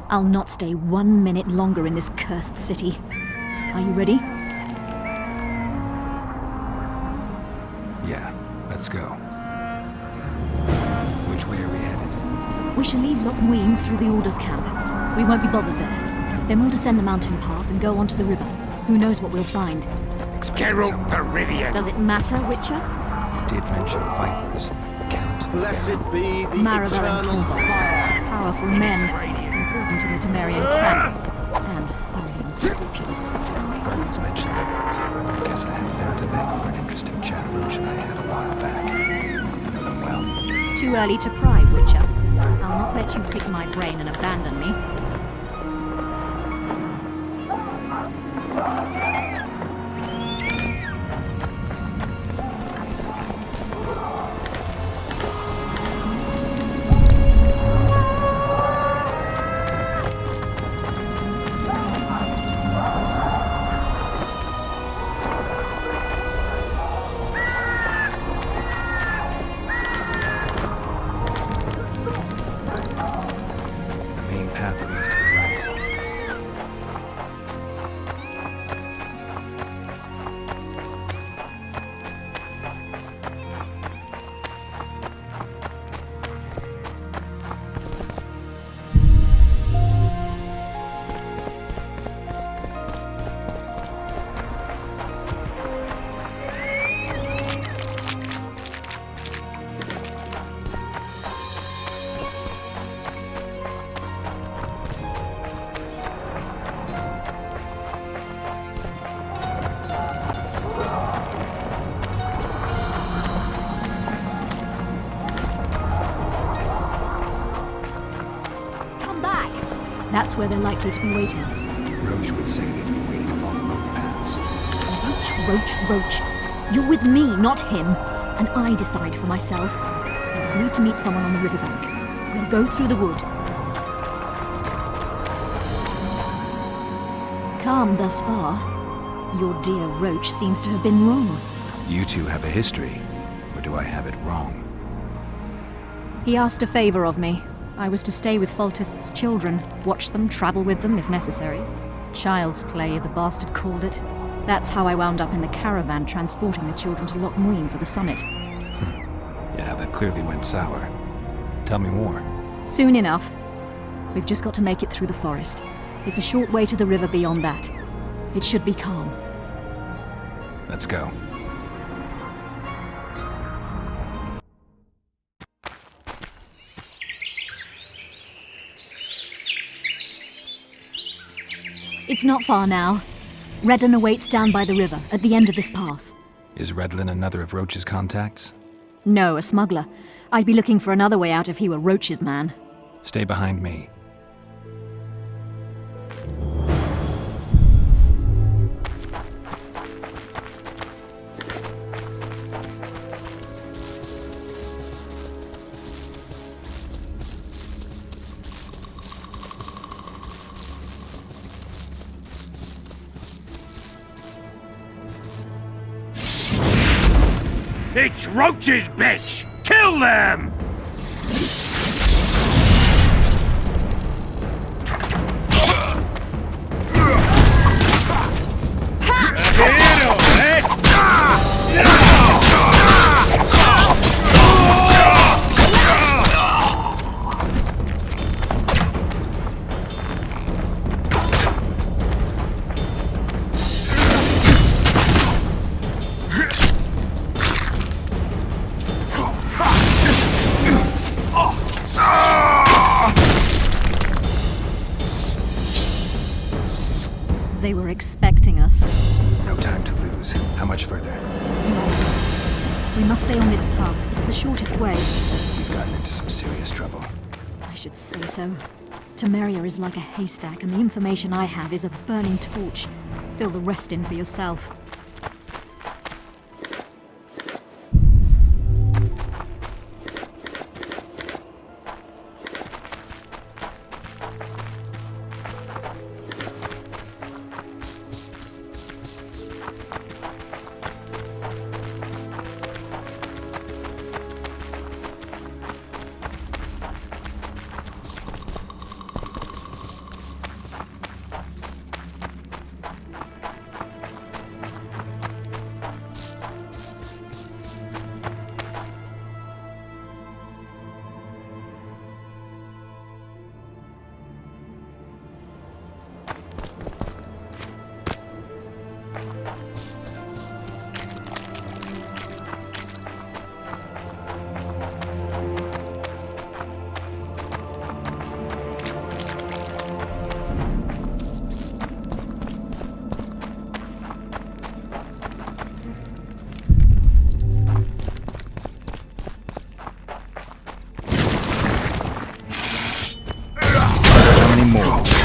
I'll not stay 1 minute longer in this cursed city. Are you ready? Yeah, let's go. Which way are we headed? We shall leave Lochmuin through the Order's camp. We won't be bothered there. Then we'll descend the mountain path and go onto the river. Who knows what we'll find? Geralt of Rivia. Does it matter, Witcher? You did mention vipers. Count. Blessed be the Maribel eternal and Cobalt. fire. Powerful men. Important in the Temerian camp. And thoroughly unscrupulous. Vernon's mentioned it. I guess I have them to thank for an interesting chat Roach and I had a while back. I know them well. Too early to pry, Witcher. I'll not let you pick my brain and abandon me. That's where they're likely to be waiting. Roach would say they'd be waiting along both paths. Roach. You're with me, not him. And I decide for myself. I've agreed to meet someone on the riverbank. We'll go through the wood. Calm thus far. Your dear Roach seems to have been wrong. You two have a history, or do I have it wrong? He asked a favor of me. I was to stay with Foltest's children, watch them, travel with them if necessary. Child's play, the bastard called it. That's how I wound up in the caravan transporting the children to Lochmuin for the summit. Yeah, that clearly went sour. Tell me more. Soon enough. We've just got to make it through the forest. It's a short way to the river beyond that. It should be calm. Let's go. It's not far now. Redlin awaits down by the river, at the end of this path. Is Redlin another of Roach's contacts? No, a smuggler. I'd be looking for another way out if he were Roach's man. Stay behind me. It's Roach's bitch! Kill them! They were expecting us. No time to lose. How much further? We must stay on this path. It's the shortest way. We've gotten into some serious trouble. I should say so. Temeria is like a haystack, and the information I have is a burning torch. Fill the rest in for yourself. more.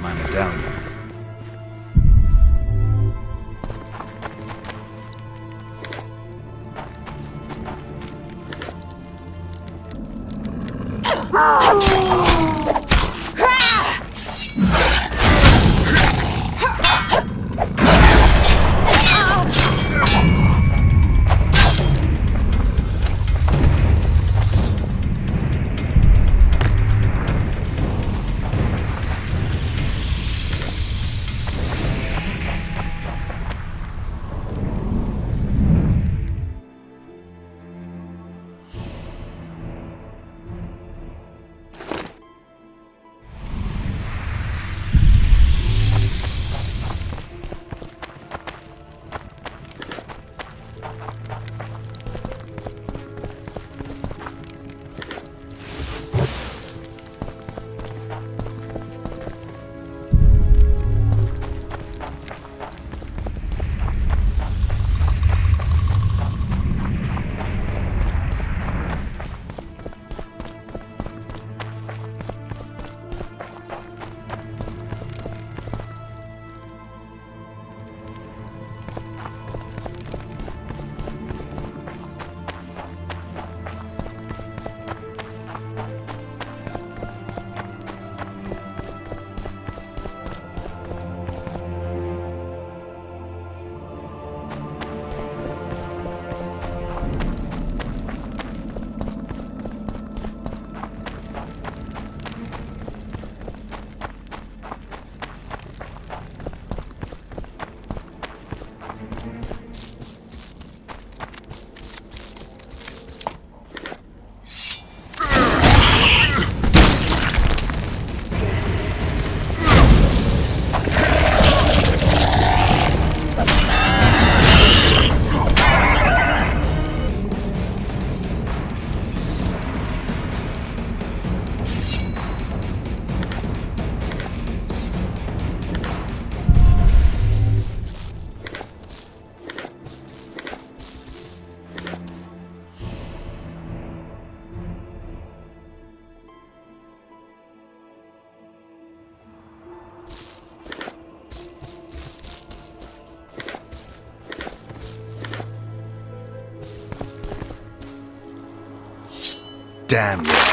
My medallion. Damn you.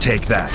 Take that.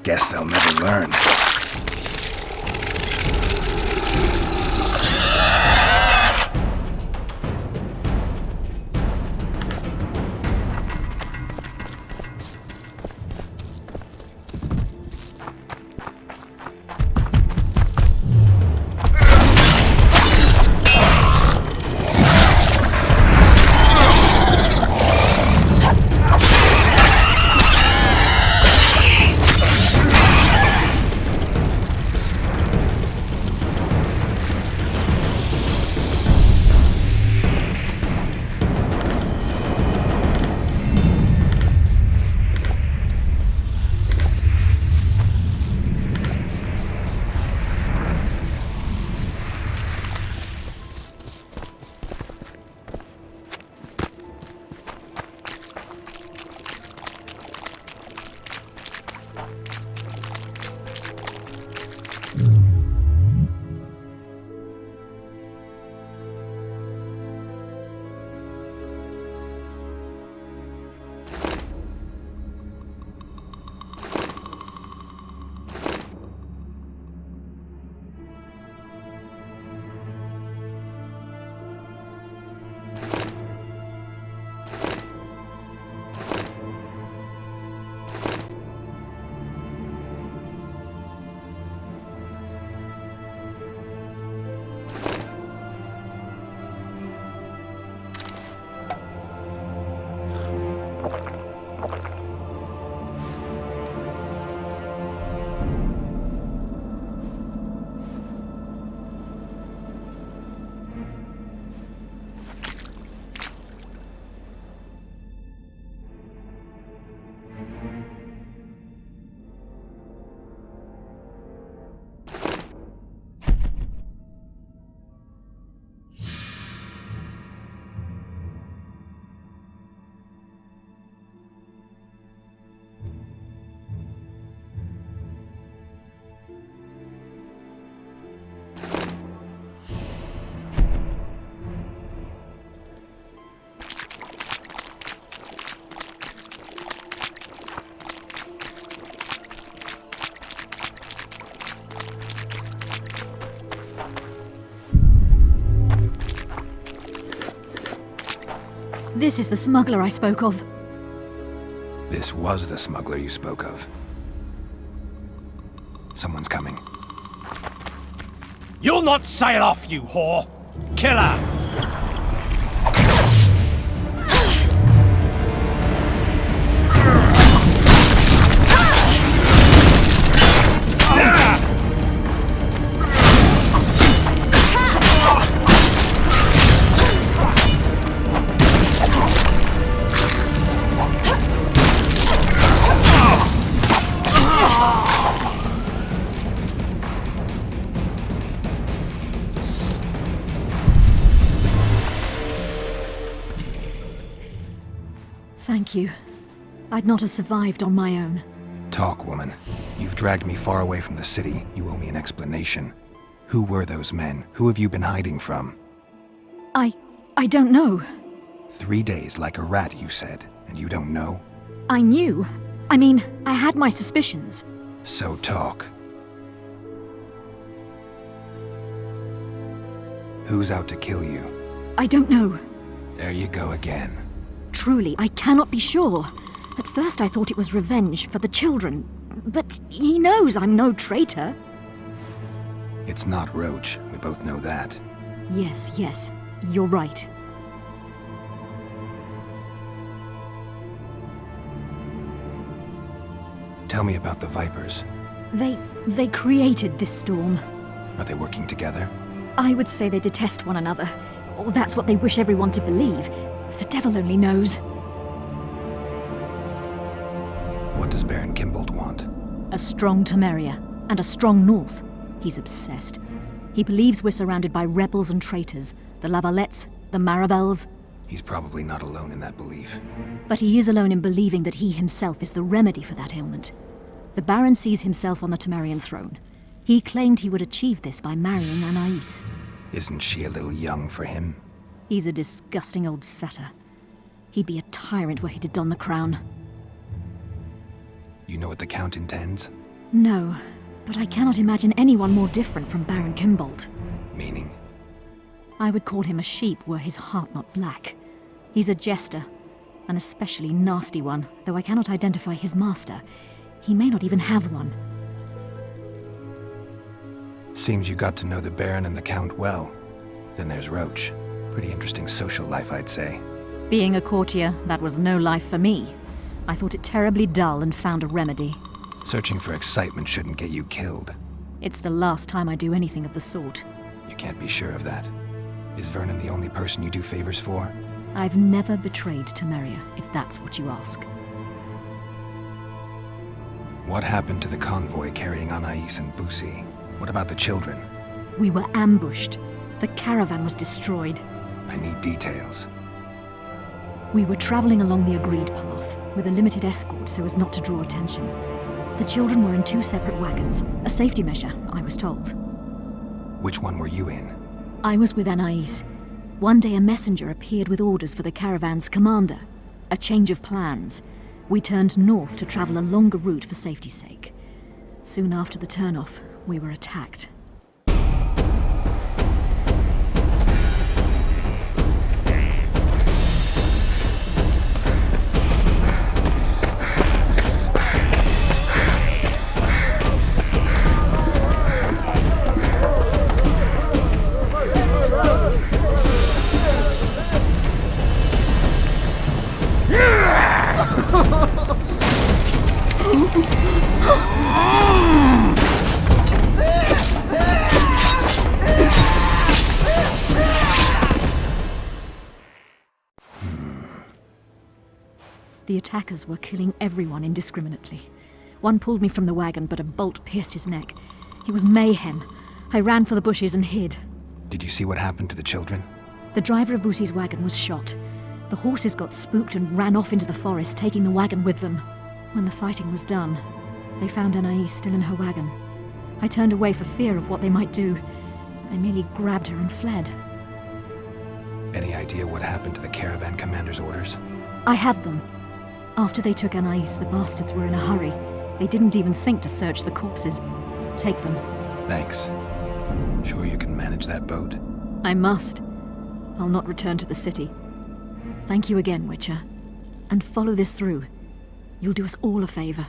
Guess they'll never learn. This is the smuggler I spoke of. This was the smuggler you spoke of. Someone's coming. You'll not sail off, you whore! Kill her! Thank you. I'd not have survived on my own. Talk, woman. You've dragged me far away from the city. You owe me an explanation. Who were those men? Who have you been hiding from? I don't know. 3 days like a rat, you said, and you don't know? I knew. I mean, I had my suspicions. So talk. Who's out to kill you? I don't know. There you go again. Truly, I cannot be sure. At first I thought it was revenge for the children, but he knows I'm no traitor. It's not Roach. We both know that. Yes, you're right. Tell me about the Vipers. They created this storm. Are they working together? I would say they detest one another, or that's what they wish everyone to believe. The devil only knows. What does Baron Kimbold want? A strong Temeria, and a strong North. He's obsessed. He believes we're surrounded by rebels and traitors. The Lavalettes, the Marabels. He's probably not alone in that belief. But he is alone in believing that he himself is the remedy for that ailment. The Baron sees himself on the Temerian throne. He claimed he would achieve this by marrying Anais. Isn't she a little young for him? He's a disgusting old satyr. He'd be a tyrant were he to don the crown. You know what the Count intends? No, but I cannot imagine anyone more different from Baron Kimbold. Meaning? I would call him a sheep were his heart not black. He's a jester, an especially nasty one, though I cannot identify his master. He may not even have one. Seems you got to know the Baron and the Count well. Then there's Roach. Pretty interesting social life, I'd say. Being a courtier, that was no life for me. I thought it terribly dull and found a remedy. Searching for excitement shouldn't get you killed. It's the last time I do anything of the sort. You can't be sure of that. Is Vernon the only person you do favors for? I've never betrayed Temeria, if that's what you ask. What happened to the convoy carrying Anais and Busi? What about the children? We were ambushed. The caravan was destroyed. I need details. We were traveling along the agreed path, with a limited escort so as not to draw attention. The children were in 2 separate wagons, a safety measure, I was told. Which one were you in? I was with Anais. One day a messenger appeared with orders for the caravan's commander. A change of plans. We turned north to travel a longer route for safety's sake. Soon after the turnoff, we were attacked. The attackers were killing everyone indiscriminately. One pulled me from the wagon, but a bolt pierced his neck. It was mayhem. I ran for the bushes and hid. Did you see what happened to the children? The driver of Busi's wagon was shot. The horses got spooked and ran off into the forest, taking the wagon with them. When the fighting was done, they found Anais still in her wagon. I turned away for fear of what they might do. They merely grabbed her and fled. Any idea what happened to the caravan commander's orders? I have them. After they took Anais, the bastards were in a hurry. They didn't even think to search the corpses. Take them. Thanks. Sure you can manage that boat? I must. I'll not return to the city. Thank you again, Witcher. And follow this through. You'll do us all a favor.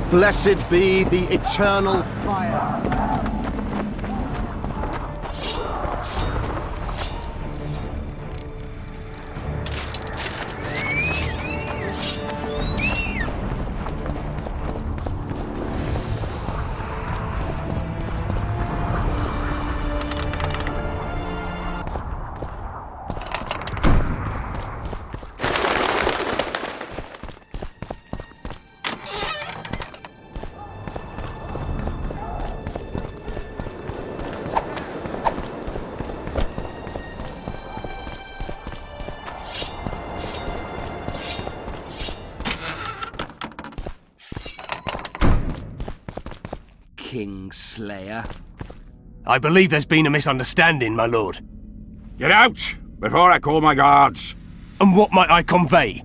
Blessed be the eternal fire. Kingslayer. I believe there's been a misunderstanding, my lord. Get out, before I call my guards. And what might I convey?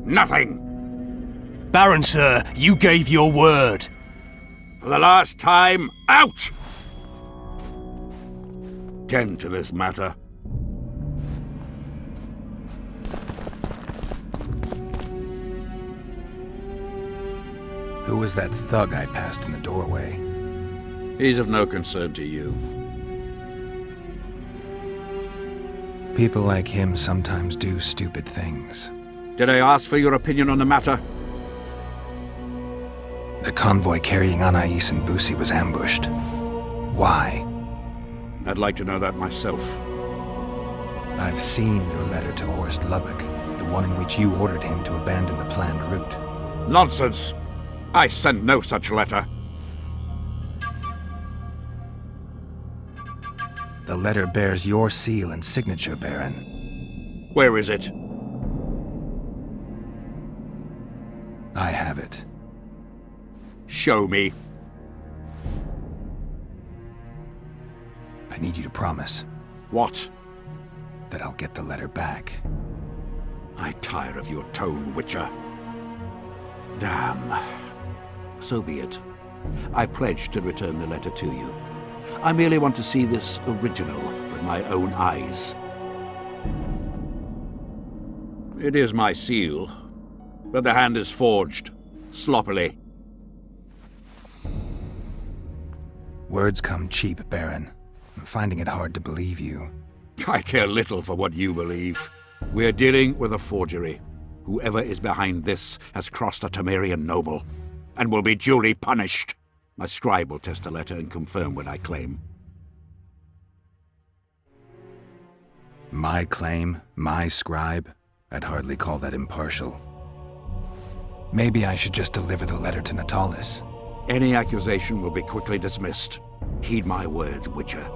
Nothing. Baron, sir, you gave your word. For the last time, out! Tend to this matter. Who was that thug I passed in the doorway? He's of no concern to you. People like him sometimes do stupid things. Did I ask for your opinion on the matter? The convoy carrying Anais and Busi was ambushed. Why? I'd like to know that myself. I've seen your letter to Horst Lubbock, the one in which you ordered him to abandon the planned route. Nonsense! I sent no such letter. The letter bears your seal and signature, Baron. Where is it? I have it. Show me. I need you to promise What? that I'll get the letter back. I tire of your tone, Witcher. Damn. so be it. I pledge to return the letter to you. I merely want to see this original with my own eyes. It is my seal, but the hand is forged, sloppily. Words come cheap, Baron. I'm finding it hard to believe you. I care little for what you believe. We're dealing with a forgery. Whoever is behind this has crossed a Temerian noble, and will be duly punished. My scribe will test the letter and confirm what I claim. My claim? My scribe? I'd hardly call that impartial. Maybe I should just deliver the letter to Natalis. Any accusation will be quickly dismissed. Heed my words, Witcher.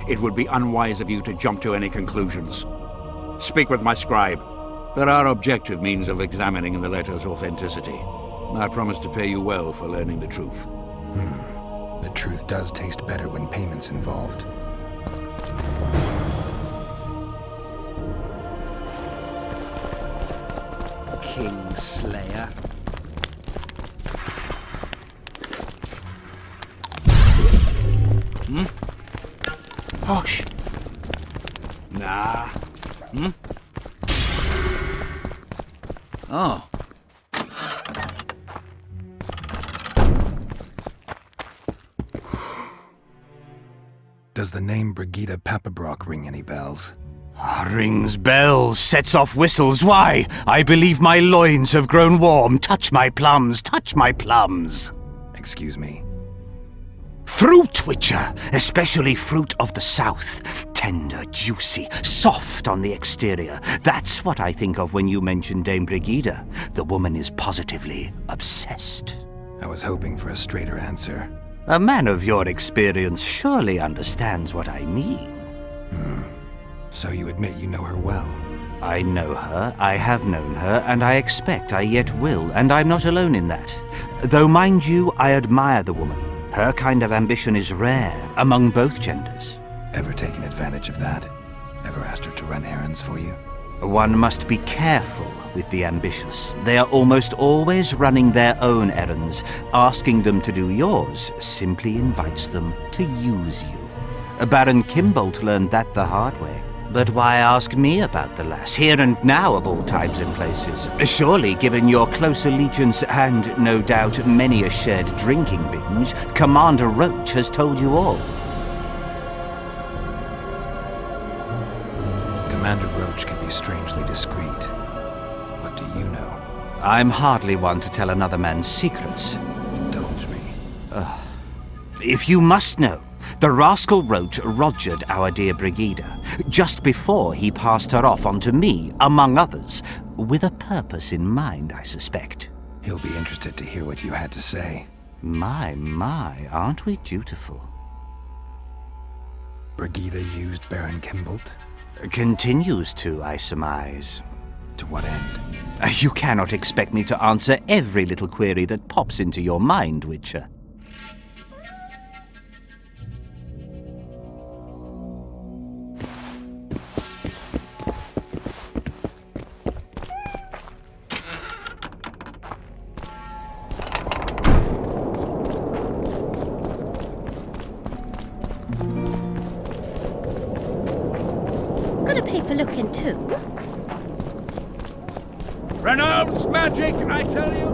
It would be unwise of you to jump to any conclusions. Speak with my scribe. There are objective means of examining the letter's authenticity. I promise to pay you well for learning the truth. The truth does taste better when payment's involved. Kingslayer. Hush. Nah. Oh. Does the name Brigida Papabrock ring any bells? Rings bells, sets off whistles. Why? I believe my loins have grown warm. Touch my plums, touch my plums. Excuse me. Fruit, Witcher, especially fruit of the south. Tender, juicy, soft on the exterior. That's what I think of when you mention Dame Brigida. The woman is positively obsessed. I was hoping for a straighter answer. A man of your experience surely understands what I mean. So you admit you know her well? I know her, I have known her, and I expect I yet will, and I'm not alone in that. Though, mind you, I admire the woman. Her kind of ambition is rare among both genders. Ever taken advantage of that? Ever asked her to run errands for you? One must be careful with the ambitious. They are almost always running their own errands. Asking them to do yours simply invites them to use you. Baron Kimbolt learned that the hard way. But why ask me about the lass, here and now of all times and places? Surely, given your close allegiance and, no doubt, many a shared drinking binge, Commander Roach has told you all. Commander Roach can be strangely discreet. What do you know? I'm hardly one to tell another man's secrets. Indulge me. If you must know, the rascal Roach rogered our dear Brigida just before he passed her off onto me, among others, with a purpose in mind, I suspect. He'll be interested to hear what you had to say. My, aren't we dutiful? Brigida used Baron Kimbolt? Continues to, I surmise. To what end? You cannot expect me to answer every little query that pops into your mind, Witcher. Gotta pay for looking too. Renounce magic, I tell you!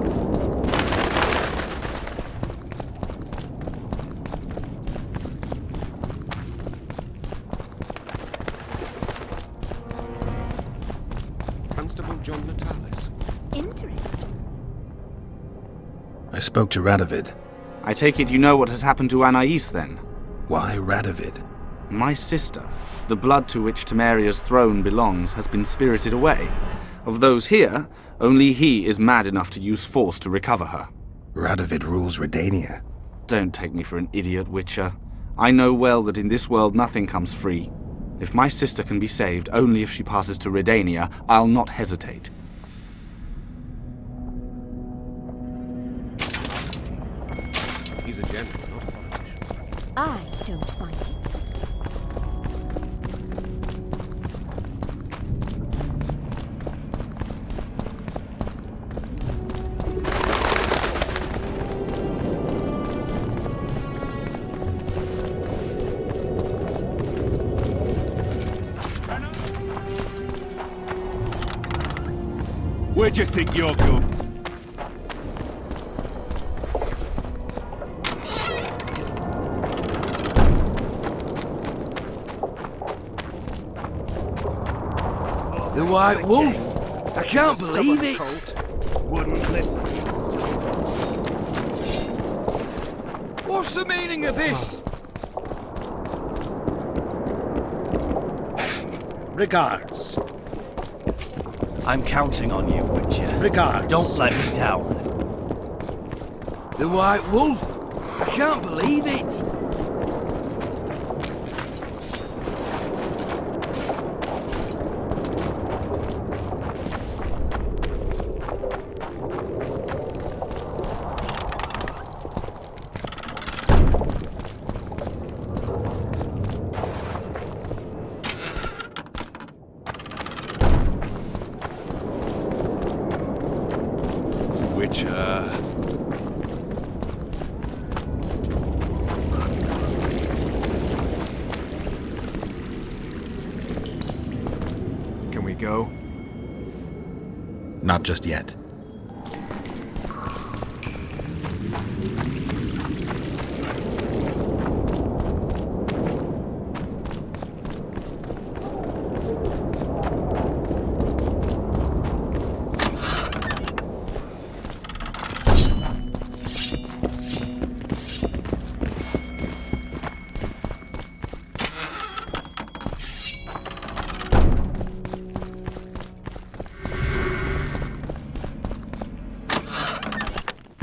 Constable John Natalis. Interesting. I spoke to Radovid. I take it you know what has happened to Anais, then? Why Radovid? My sister, the blood to which Temeria's throne belongs, has been spirited away. Of those here, only he is mad enough to use force to recover her. Radovid rules Redania. Don't take me for an idiot, Witcher. I know well that in this world nothing comes free. If my sister can be saved only if she passes to Redania, I'll not hesitate. He's a gentleman, not a politician. I don't find it. Where do you think you're going? The White Wolf! I can't believe it! Wouldn't listen. What's the meaning of this? Regards. I'm counting on you, Witcher. Regards. Don't let me down. The White Wolf! I can't believe it! Can we go? Not just yet.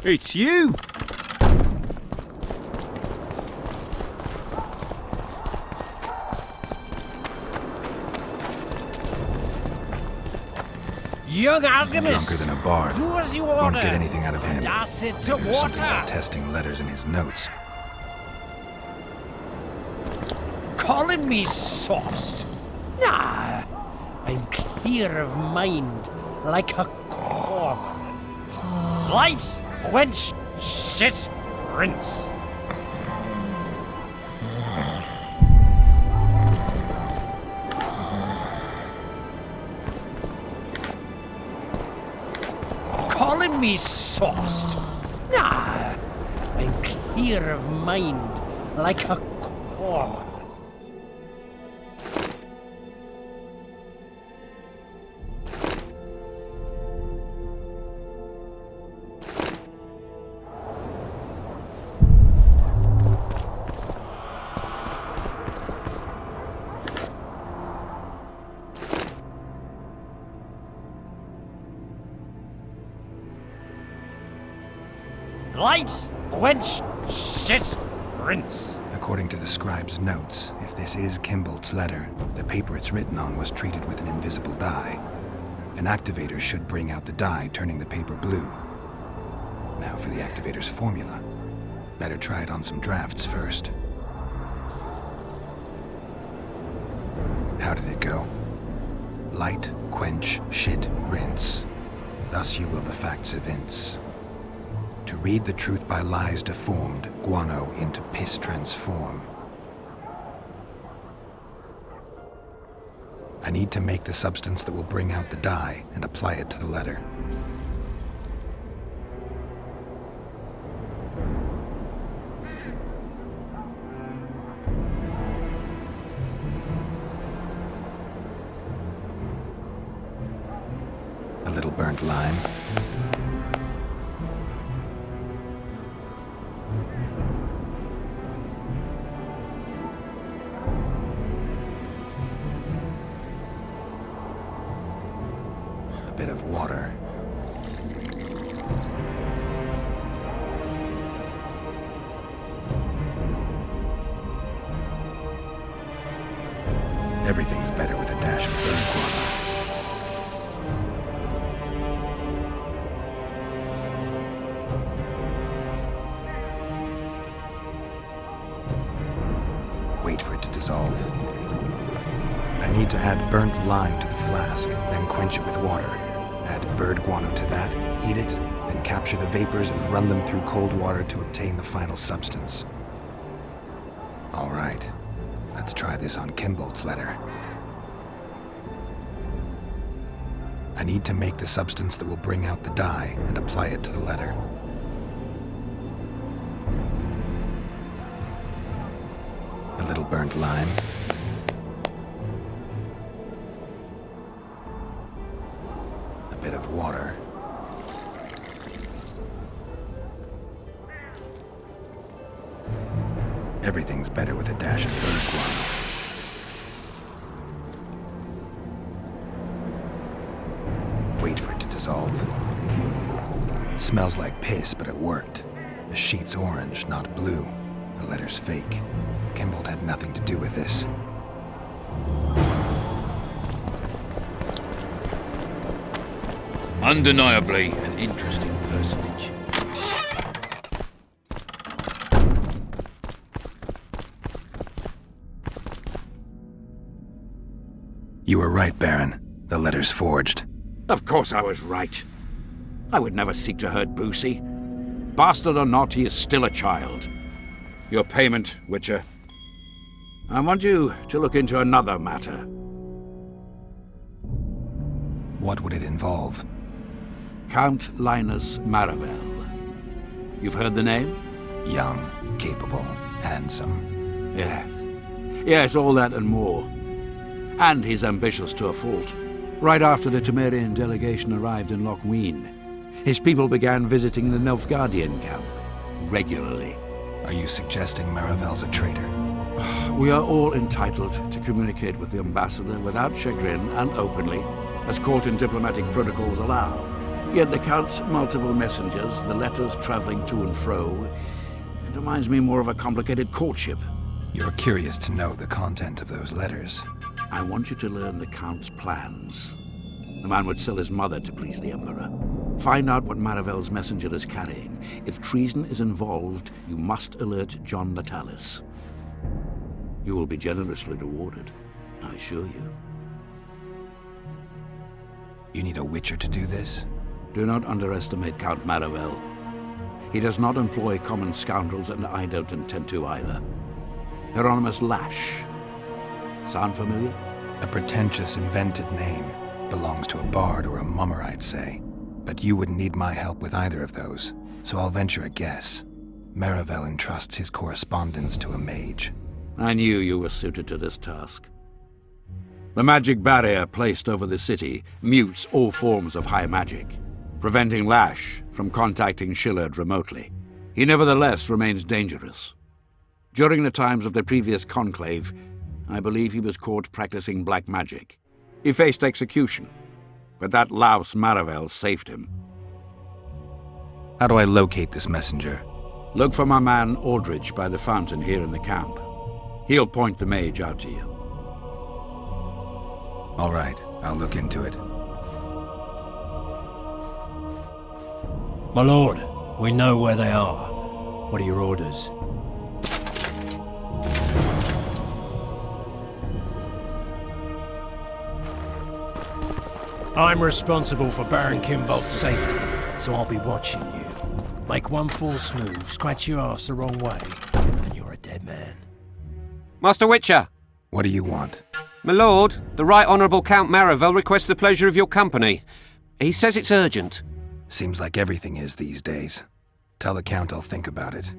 It's you! Young alchemist, Drunker than a bard. do as you Won't order. get anything out of him. And acid to Maybe there's something about water. testing letters in his notes. Calling me sauced? Nah, I'm clear of mind, like a cork. Light, quench, shit, rinse. Calling me sauced? Nah, I'm clear of mind, like a cork. Light, quench, shit, rinse. According to the scribe's notes, if this is Kimbolt's letter, the paper it's written on was treated with an invisible dye. An activator should bring out the dye, turning the paper blue. Now for the activator's formula. Better try it on some drafts first. How did it go? Light, quench, shit, rinse. Thus you will the facts evince. To read the truth by lies deformed, guano into piss transform. I need to make the substance that will bring out the dye and apply it to the letter. A little burnt lime. Bit of water. Everything's better with a dash of burnt guano. Wait for it to dissolve. I need to add burnt lime to the flask, then quench it with water. Add bird guano to that, heat it, then capture the vapors and run them through cold water to obtain the final substance. All right, let's try this on Kimbolt's letter. I need to make the substance that will bring out the dye and apply it to the letter. A little burnt lime. A bit of water. Everything's better with a dash of bird guano. Wait for it to dissolve. Smells like piss, but it worked. The sheet's orange, not blue. The letter's fake. Kimbold had nothing to do with this. Undeniably an interesting personage. You were right, Baron. The letter's forged. Of course I was right. I would never seek to hurt Boosie. Bastard or not, he is still a child. Your payment, Witcher. I want you to look into another matter. What would it involve? Count Linus Maravel. You've heard the name? Young, capable, handsome. Yes. Yes, all that and more. And he's ambitious to a fault. Right after the Temerian delegation arrived in Lochween, his people began visiting the Nilfgaardian camp regularly. Are you suggesting Maravel's a traitor? We are all entitled to communicate with the ambassador without chagrin and openly, as court and diplomatic protocols allow. Yet the Count's multiple messengers, the letters traveling to and fro, it reminds me more of a complicated courtship. You're curious to know the content of those letters. I want you to learn the Count's plans. The man would sell his mother to please the Emperor. Find out what Maravel's messenger is carrying. If treason is involved, you must alert John Natalis. You will be generously rewarded, I assure you. You need a Witcher to do this? Do not underestimate Count Maravel. He does not employ common scoundrels, and I don't intend to either. Hieronymus Lash. Sound familiar? A pretentious, invented name. Belongs to a bard or a mummer, I'd say. But you wouldn't need my help with either of those, so I'll venture a guess. Maravel entrusts his correspondence to a mage. I knew you were suited to this task. The magic barrier placed over the city mutes all forms of high magic, preventing Lash from contacting Shillard remotely. He nevertheless remains dangerous. During the times of the previous conclave, I believe he was caught practicing black magic. He faced execution, but that louse Maravel saved him. How do I locate this messenger? Look for my man Aldridge by the fountain here in the camp. He'll point the mage out to you. All right, I'll look into it. My lord, we know where they are. What are your orders? I'm responsible for Baron Kimbold's safety, so I'll be watching you. Make one false move, scratch your ass the wrong way, and you're a dead man. Master Witcher! What do you want? My lord, the Right Honourable Count Maravel requests the pleasure of your company. He says it's urgent. Seems like everything is these days. Tell the Count I'll think about it.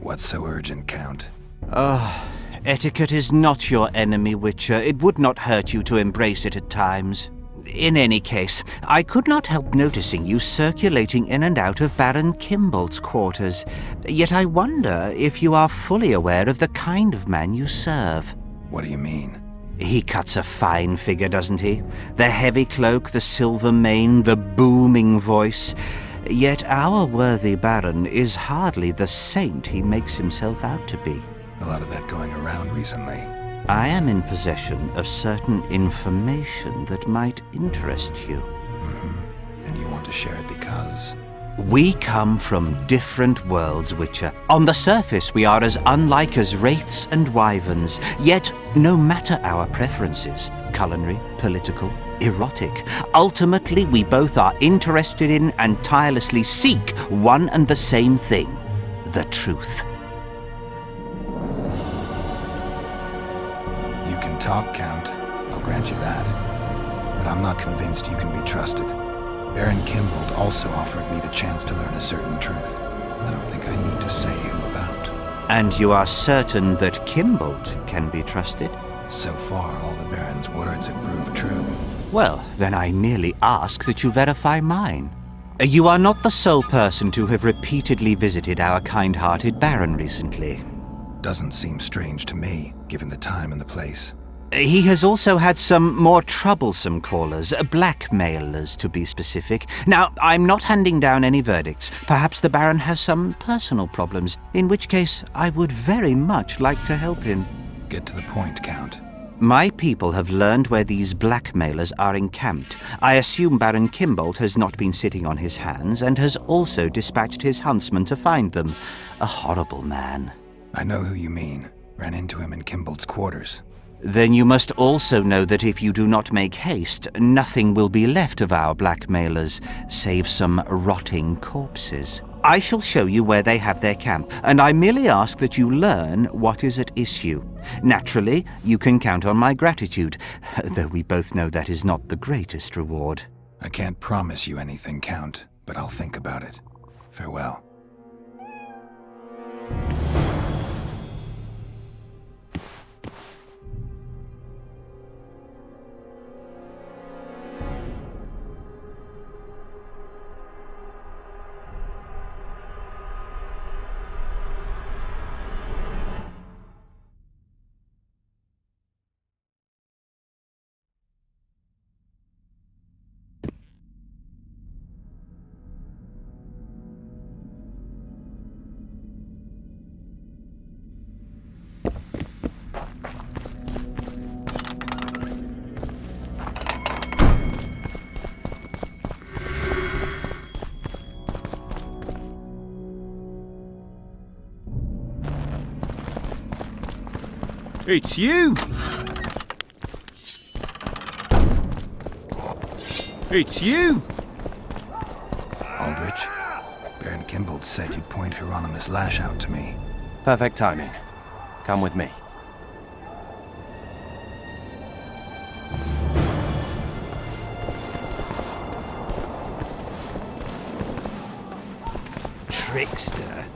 What's so urgent, Count? Etiquette is not your enemy, Witcher. It would not hurt you to embrace it at times. In any case, I could not help noticing you circulating in and out of Baron Kimbold's quarters. Yet I wonder if you are fully aware of the kind of man you serve. What do you mean? He cuts a fine figure, doesn't he? The heavy cloak, the silver mane, the booming voice. Yet our worthy Baron is hardly the saint he makes himself out to be. A lot of that going around recently. I am in possession of certain information that might interest you. Mm-hmm. And you want to share it because? We come from different worlds, Witcher. On the surface, we are as unlike as wraiths and wyverns. Yet, no matter our preferences, culinary, political, erotic, ultimately we both are interested in and tirelessly seek one and the same thing: the truth. can talk, Count. I'll grant you that. But I'm not convinced you can be trusted. Baron Kimbold also offered me the chance to learn a certain truth. I don't think I need to say who about. And you are certain that Kimbold can be trusted? So far, all the Baron's words have proved true. Well, then I merely ask that you verify mine. You are not the sole person to have repeatedly visited our kind-hearted Baron recently. Doesn't seem strange to me, given the time and the place. He has also had some more troublesome callers, blackmailers to be specific. Now, I'm not handing down any verdicts. Perhaps the Baron has some personal problems, in which case I would very much like to help him. Get to the point, Count. My people have learned where these blackmailers are encamped. I assume Baron Kimbold has not been sitting on his hands and has also dispatched his huntsman to find them. A horrible man. I know who you mean. Ran into him in Kimbold's quarters. Then you must also know that if you do not make haste, nothing will be left of our blackmailers, save some rotting corpses. I shall show you where they have their camp, and I merely ask that you learn what is at issue. Naturally, you can count on my gratitude, though we both know that is not the greatest reward. I can't promise you anything, Count, but I'll think about it. Farewell. It's you! It's you! Aldrich, Baron Kimbold said you'd point Hieronymus Lash out to me. Perfect timing. Come with me. Trickster.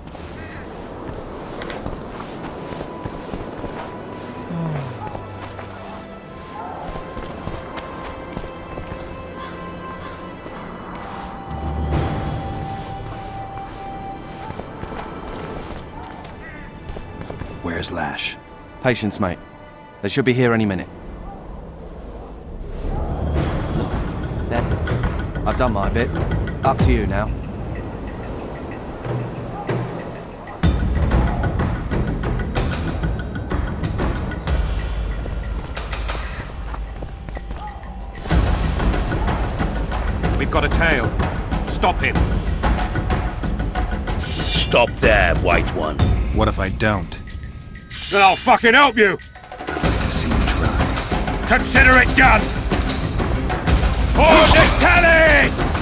Where's Lash? Patience, mate. They should be here any minute. Look, there. I've done my bit. Up to you now. We've got a tail. Stop him. Stop there, White One. What if I don't? Then I'll fucking help you! See you try. Consider it done! For the Tallis!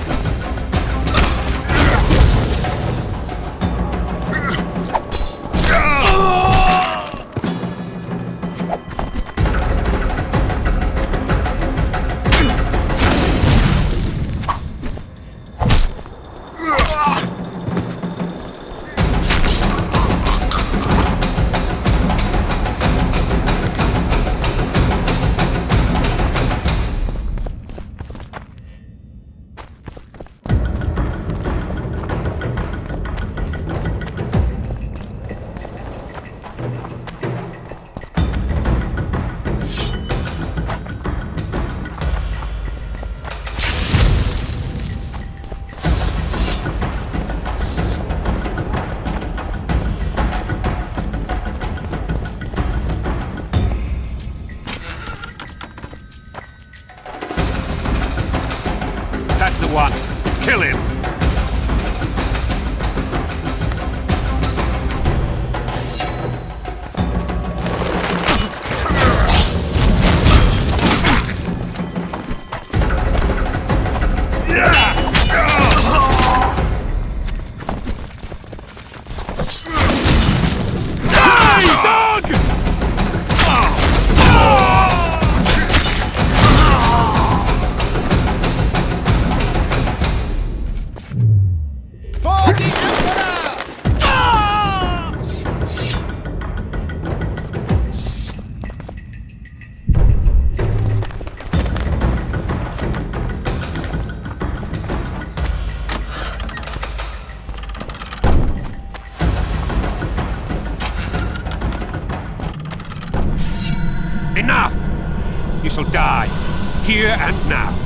enough! You shall die, here and now.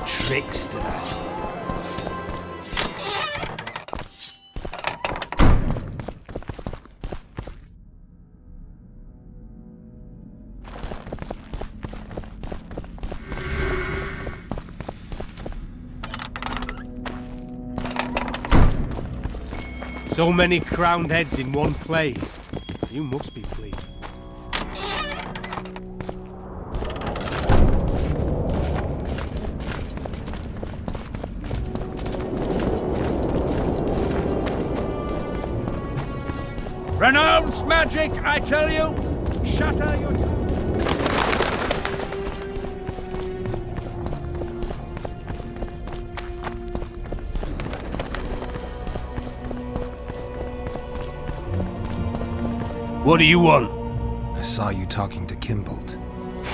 Trickster. So many crowned heads in one place. You must be pleased. Renounce magic, I tell you! Shatter your... What do you want? I saw you talking to Kimbold.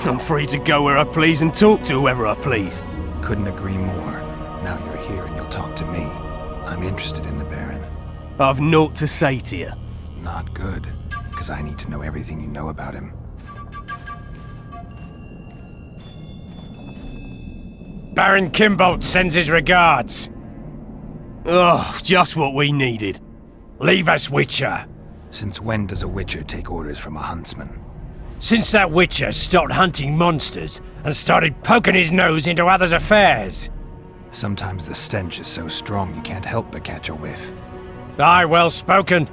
I'm free to go where I please and talk to whoever I please. Couldn't agree more. Now you're here and you'll talk to me. I'm interested in the Baron. I've naught to say to you. Not good, because I need to know everything you know about him. Baron Kimbold sends his regards. Oh, just what we needed. Leave us, Witcher. Since when does a Witcher take orders from a huntsman? Since that Witcher stopped hunting monsters and started poking his nose into others' affairs. Sometimes the stench is so strong you can't help but catch a whiff. Aye, well spoken.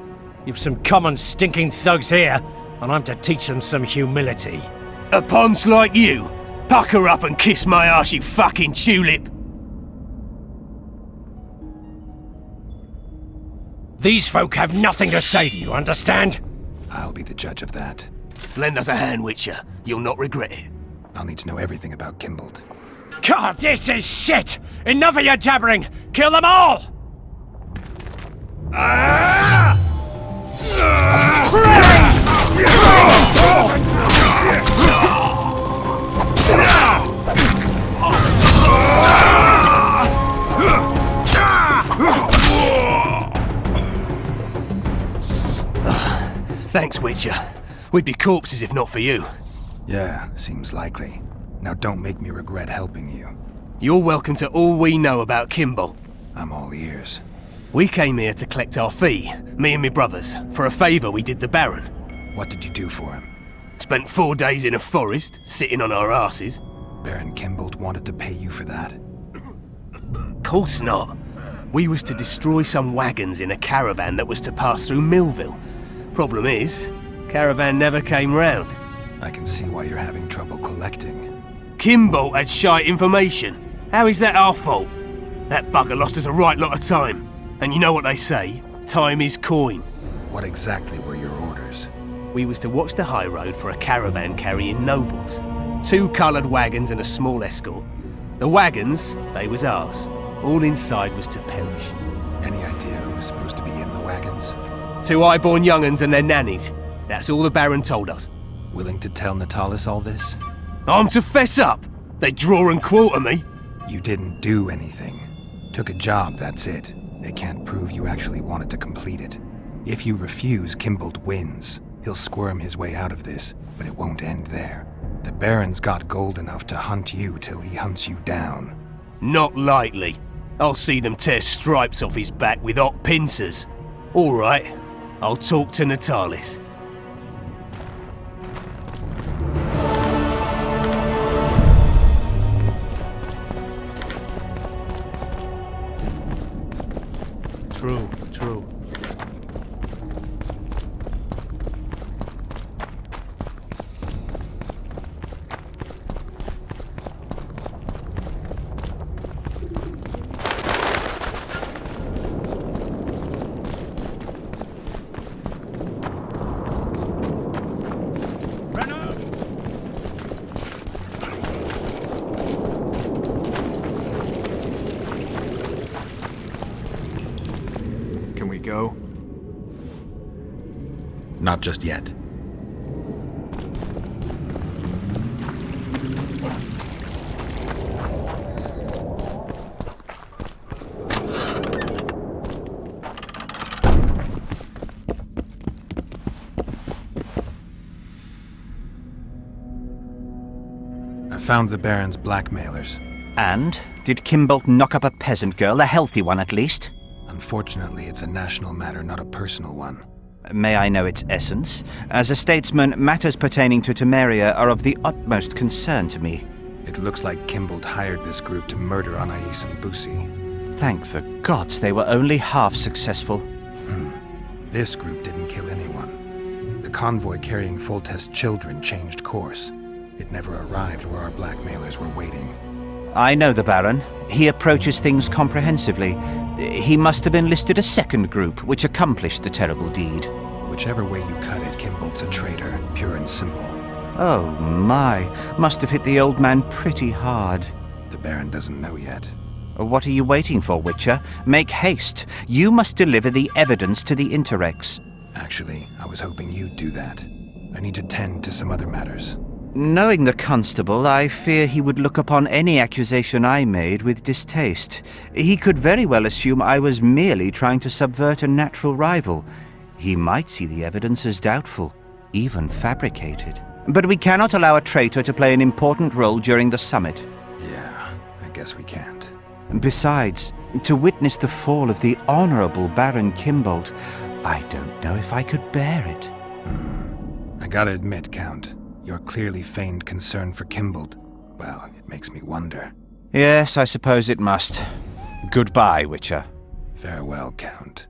You've some common stinking thugs here, and I'm to teach them some humility. A ponce like you? Pucker up and kiss my arse, you fucking tulip! These folk have nothing to say to you, understand? I'll be the judge of that. Lend us a hand, Witcher. You'll not regret it. I'll need to know everything about Kimbold. God, this is shit! Enough of your jabbering! Kill them all! Thanks, Witcher. We'd be corpses if not for you. Yeah, seems likely. Now don't make me regret helping you. You're welcome to all we know about Kimball. I'm all ears. We came here to collect our fee, me and my brothers, for a favour we did the Baron. What did you do for him? Spent 4 days in a forest, sitting on our asses. Baron Kimbold wanted to pay you for that? Course not. We was to destroy some wagons in a caravan that was to pass through Millville. Problem is, caravan never came round. I can see why you're having trouble collecting. Kimball had shite information. How is that our fault? That bugger lost us a right lot of time. And you know what they say, time is coin. What exactly were your orders? We was to watch the high road for a caravan carrying nobles. 2 coloured wagons and a small escort. The wagons, they was ours. All inside was to perish. Any idea who was supposed to be in the wagons? 2 high-born young'uns and their nannies. That's all the Baron told us. Willing to tell Natalis all this? I'm to fess up. They draw and quarter me. You didn't do anything. Took a job, that's it. They can't prove you actually wanted to complete it. If you refuse, Kimbold wins. He'll squirm his way out of this, but it won't end there. The Baron's got gold enough to hunt you till he hunts you down. Not likely. I'll see them tear stripes off his back with hot pincers. All right, I'll talk to Natalis. True. Can we go? Not just yet. I found the Baron's blackmailers. And? Did Kimbold knock up a peasant girl, a healthy one at least? Unfortunately, it's a national matter, not a personal one. May I know its essence? As a statesman, matters pertaining to Temeria are of the utmost concern to me. It looks like Kimbold hired this group to murder Anais and Busi. Thank the gods they were only half successful. This group didn't kill anyone. The convoy carrying Foltest's children changed course. It never arrived where our blackmailers were waiting. I know the Baron. He approaches things comprehensively. He must have enlisted a second group which accomplished the terrible deed. Whichever way you cut it, Kimbold's a traitor, pure and simple. Oh my, must have hit the old man pretty hard. The Baron doesn't know yet. What are you waiting for, Witcher? Make haste. You must deliver the evidence to the Interrex. Actually, I was hoping you'd do that. I need to tend to some other matters. Knowing the constable, I fear he would look upon any accusation I made with distaste. He could very well assume I was merely trying to subvert a natural rival. He might see the evidence as doubtful, even fabricated. But we cannot allow a traitor to play an important role during the summit. Yeah, I guess we can't. Besides, to witness the fall of the honorable Baron Kimbold, I don't know if I could bear it. I gotta admit, Count, your clearly feigned concern for Kimbold, well, it makes me wonder. Yes, I suppose it must. Goodbye, Witcher. Farewell, Count.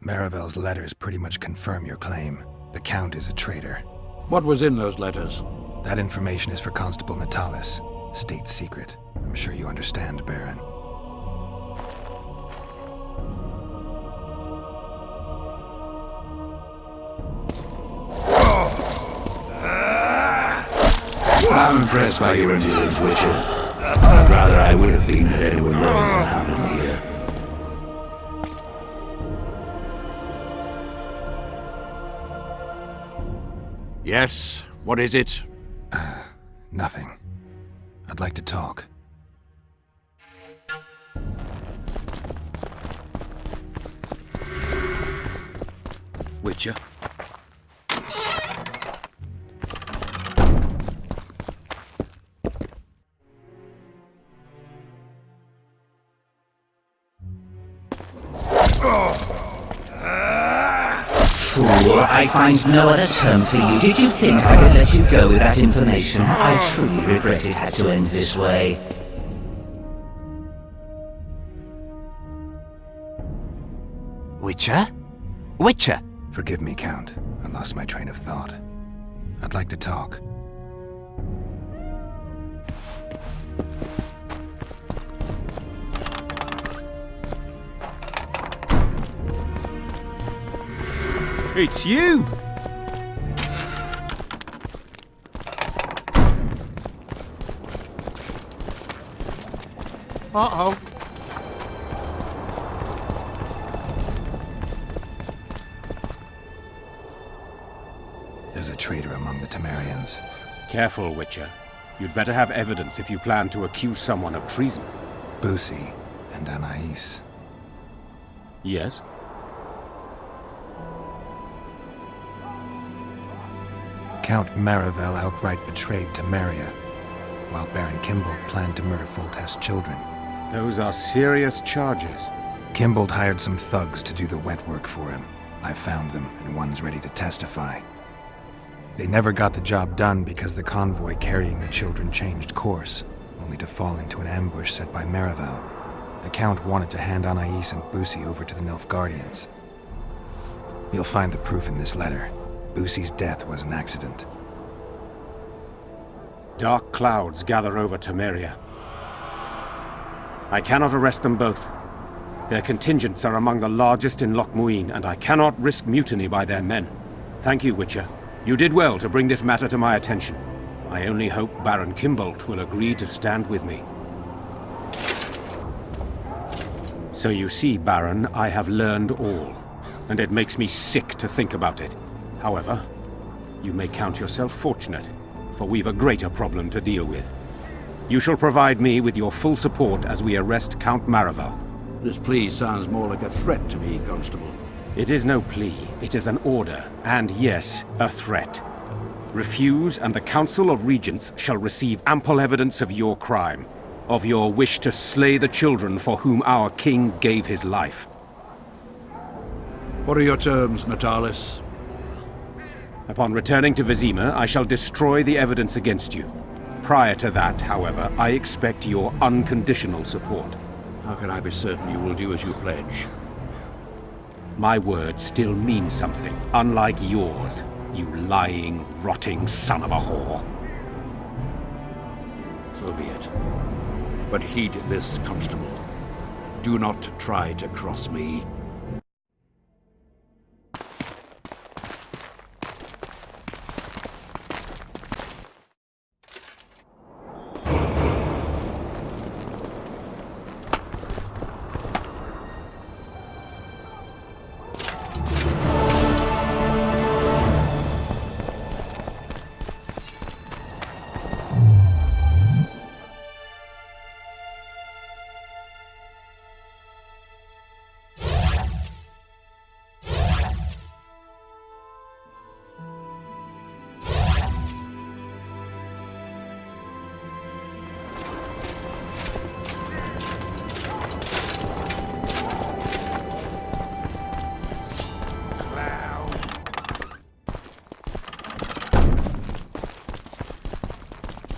Maravel's letters pretty much confirm your claim. The Count is a traitor. What was in those letters? That information is for Constable Natalis. State secret. I'm sure you understand, Baron. I'm impressed by your endurance, Witcher. Rather, I would have been had anyone running around in here. Yes? What is it? Nothing. I'd like to talk. Witcher? Fool, I find no other term for you. Did you think I could let you go with that information? I truly regret it had to end this way. Witcher? Witcher! Forgive me, Count. I lost my train of thought. I'd like to talk. It's you! Uh-oh. There's a traitor among the Temerians. Careful, Witcher. You'd better have evidence if you plan to accuse someone of treason. Busi and Anais. Yes? Count Marivel outright betrayed Temeria, while Baron Kimbold planned to murder Foltest's children. Those are serious charges. Kimbold hired some thugs to do the wet work for him. I found them, and one's ready to testify. They never got the job done because the convoy carrying the children changed course, only to fall into an ambush set by Marivel. The Count wanted to hand Anais and Busi over to the Nilfgaardians. You'll find the proof in this letter. Busi's death was an accident. Dark clouds gather over Temeria. I cannot arrest them both. Their contingents are among the largest in Loch Muin, and I cannot risk mutiny by their men. Thank you, Witcher. You did well to bring this matter to my attention. I only hope Baron Kimbold will agree to stand with me. So you see, Baron, I have learned all, and it makes me sick to think about it. However, you may count yourself fortunate, for we've a greater problem to deal with. You shall provide me with your full support as we arrest Count Marivel. This plea sounds more like a threat to me, Constable. It is no plea, it is an order, and yes, a threat. Refuse, and the Council of Regents shall receive ample evidence of your crime, of your wish to slay the children for whom our king gave his life. What are your terms, Natalis? Upon returning to Vizima, I shall destroy the evidence against you. Prior to that, however, I expect your unconditional support. How can I be certain you will do as you pledge? My word still means something, unlike yours, you lying, rotting son of a whore. So be it. But heed this, Constable. Do not try to cross me.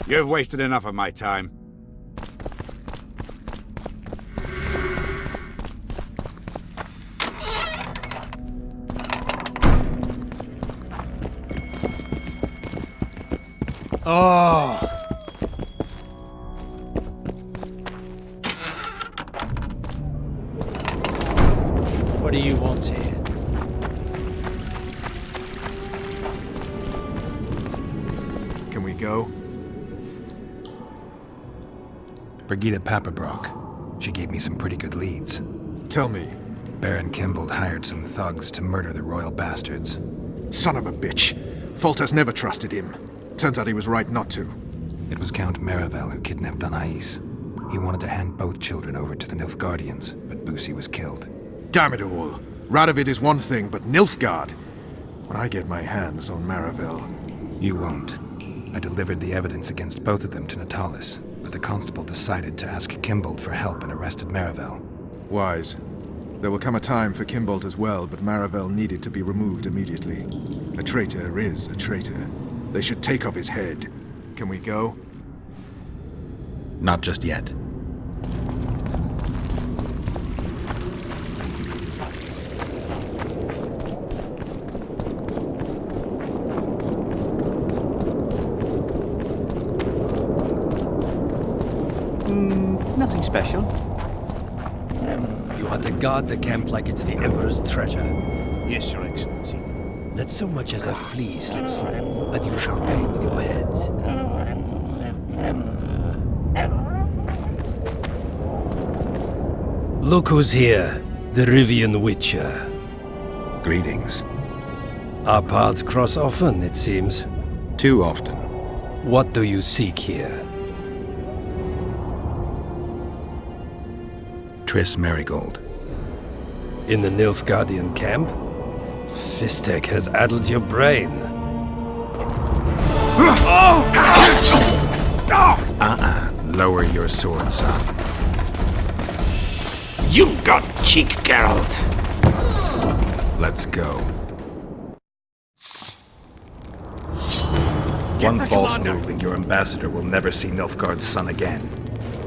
You've wasted enough of my time. Oh! What do you want here? Can we go? Brigida Papabrock. She gave me some pretty good leads. Tell me. Baron Kimbold hired some thugs to murder the royal bastards. Son of a bitch. Foltest never trusted him. Turns out he was right not to. It was Count Maravel who kidnapped Anais. He wanted to hand both children over to the Nilfgaardians, but Busi was killed. Damn it all. Radovid is one thing, but Nilfgaard? When I get my hands on Maravel... You won't. I delivered the evidence against both of them to Natalis, but the constable decided to ask Kimbold for help and arrested Maravel. Wise. There will come a time for Kimbold as well, but Maravel needed to be removed immediately. A traitor is a traitor. They should take off his head. Can we go? Not just yet. Nothing special. You are to guard the camp like it's the Emperor's treasure. Yes, Your Excellency. Let so much as a flea slip through, and you shall pay with your heads. Look who's here, the Rivian Witcher. Greetings. Our paths cross often, it seems. Too often. What do you seek here? Triss Marigold. In the Nilfgaardian camp? Fistek has addled your brain. Lower your sword, son. You've got cheek, Geralt. Let's go. One false move and your ambassador will never see Nilfgaard's son again.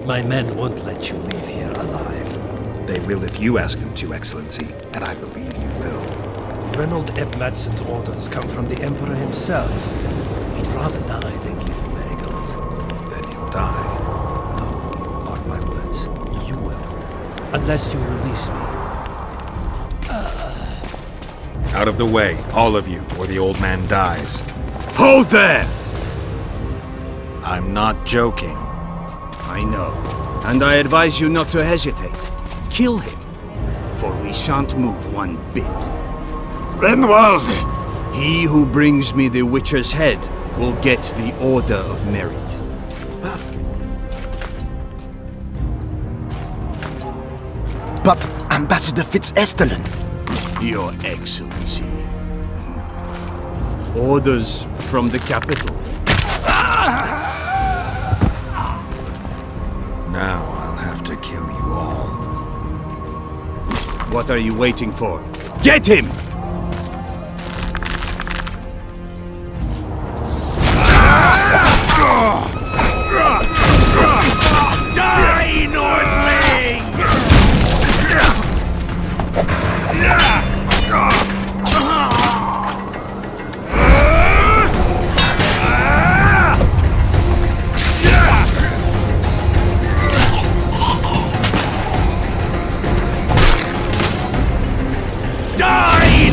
My men won't let you leave here alive. They will if you ask them to, Excellency, and I believe you will. Reynold Eb Madsen's orders come from the Emperor himself. He'd rather die than give you Marigold. Then he'll die. No, mark my words. You will. Unless you release me. Out of the way, all of you, or the old man dies. Hold there! I'm not joking. I know, and I advise you not to hesitate. Kill him, for we shan't move one bit. Renwald! He who brings me the Witcher's head will get the Order of Merit. But Ambassador Fitz-Estellen... Your Excellency. Orders from the capital. Now I'll have to kill you all. What are you waiting for? Get him! Die, Nordling! Die,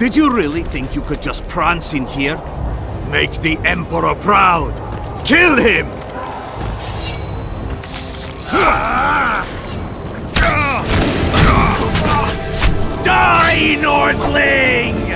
Did you really think you could just prance in here? Make the Emperor proud! Kill him! Die, Nordling!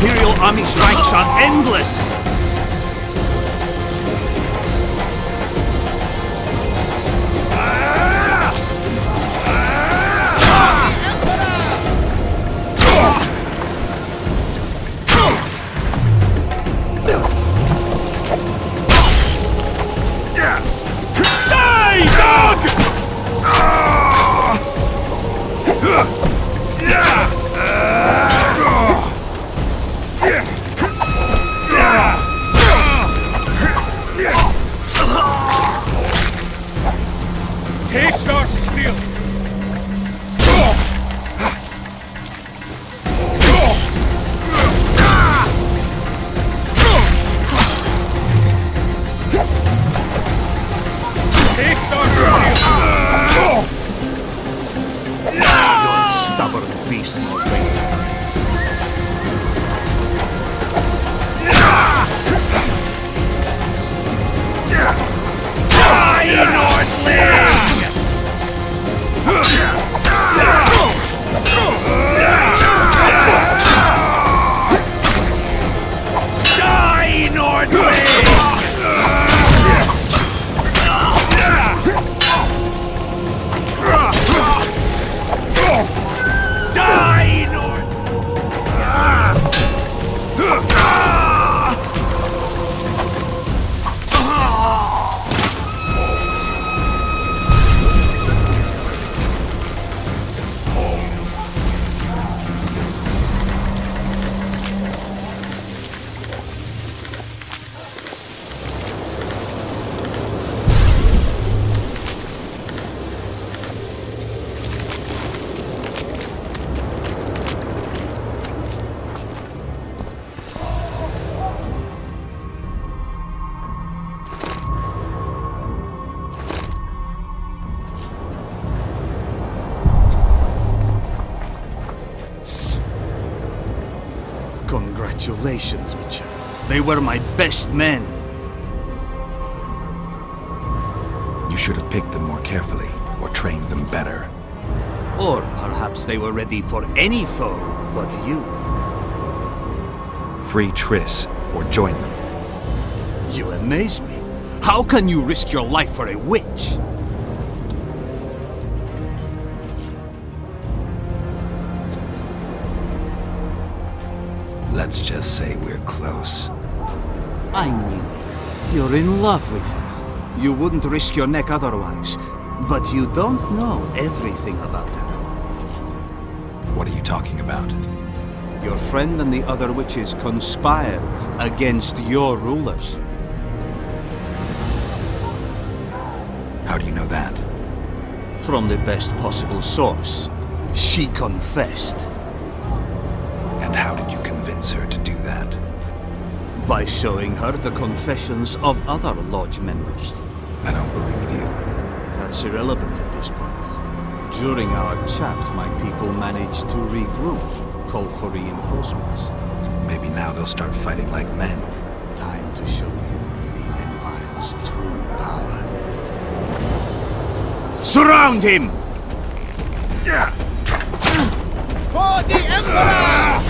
Imperial army strikes are endless! Taste our steel! Taste our steel! You're a stubborn beast, Nordling. Die, Nordling! Die, Nordling! Die, Congratulations, Witcher. They were my best men. You should have picked them more carefully, or trained them better. Or perhaps they were ready for any foe but you. Free Triss, or join them. You amaze me. How can you risk your life for a witch? Let's just say we're close. I knew it. You're in love with her. You wouldn't risk your neck otherwise. But you don't know everything about her. What are you talking about? Your friend and the other witches conspired against your rulers. How do you know that? From the best possible source. She confessed. And how did you convince her to do that? By showing her the confessions of other lodge members. I don't believe you. That's irrelevant at this point. During our chat, my people managed to regroup, call for reinforcements. Maybe now they'll start fighting like men. Time to show you the Empire's true power. Surround him! For the Emperor!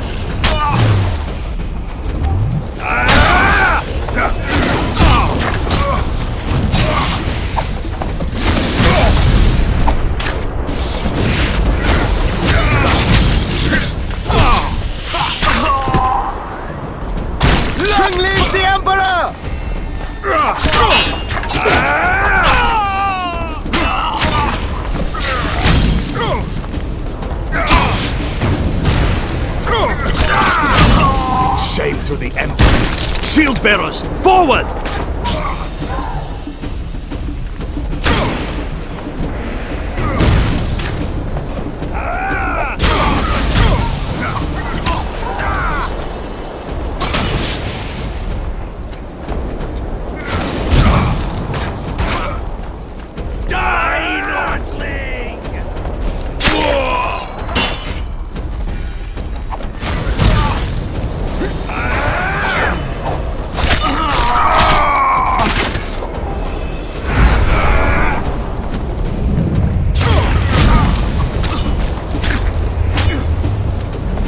Long live the Emperor! Shame to the Emperor! Shield bearers, forward!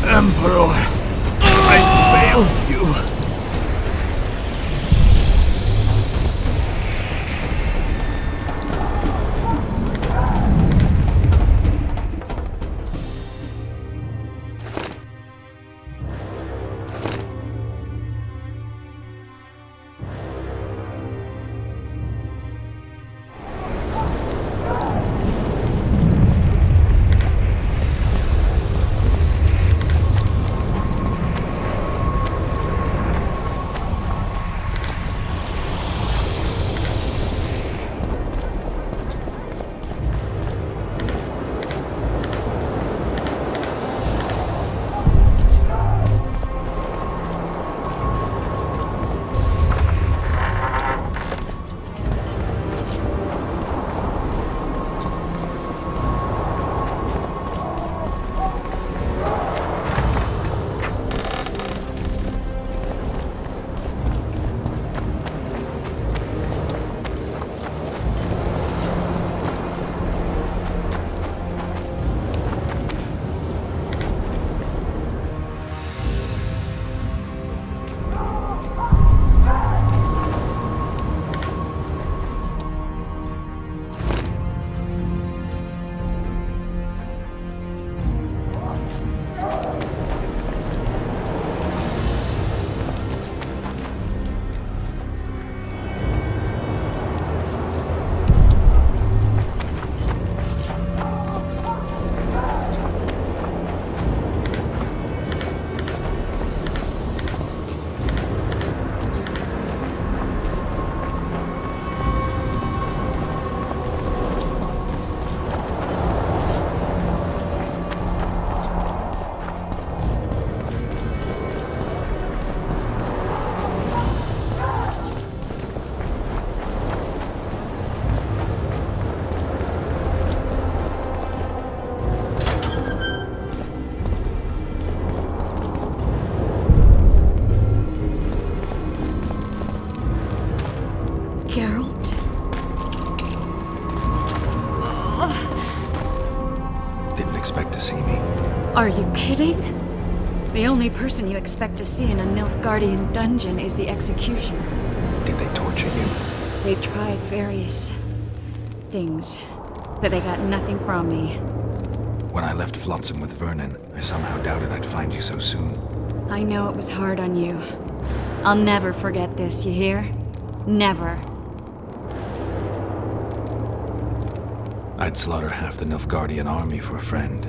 Emperor, I failed you. Geralt? Didn't expect to see me. Are you kidding? The only person you expect to see in a Nilfgaardian dungeon is the executioner. Did they torture you? They tried various things, but they got nothing from me. When I left Flotsam with Vernon, I somehow doubted I'd find you so soon. I know it was hard on you. I'll never forget this, you hear? Never. I'd slaughter half the Nilfgaardian army for a friend.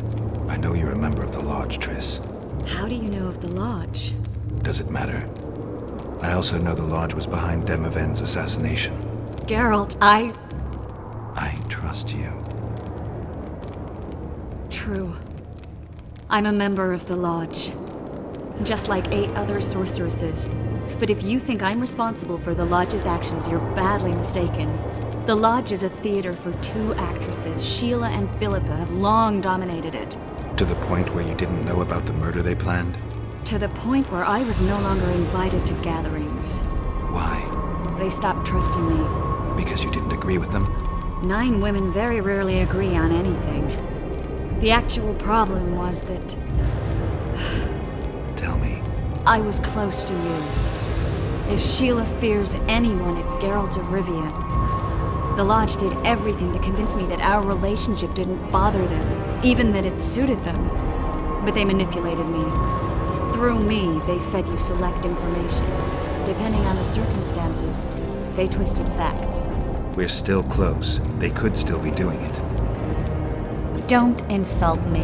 I know you're a member of the Lodge, Triss. How do you know of the Lodge? Does it matter? I also know the Lodge was behind Demoven's assassination. Geralt, I trust you. True. I'm a member of the Lodge. Just like 8 other sorceresses. But if you think I'm responsible for the Lodge's actions, you're badly mistaken. The Lodge is a theater for 2 actresses. Sheila and Philippa have long dominated it. To the point where you didn't know about the murder they planned? To the point where I was no longer invited to gatherings. Why? They stopped trusting me. Because you didn't agree with them? 9 women very rarely agree on anything. The actual problem was that... Tell me. I was close to you. If Sheila fears anyone, it's Geralt of Rivia. The Lodge did everything to convince me that our relationship didn't bother them, even that it suited them. But they manipulated me. Through me, they fed you select information. Depending on the circumstances, they twisted facts. We're still close. They could still be doing it. Don't insult me.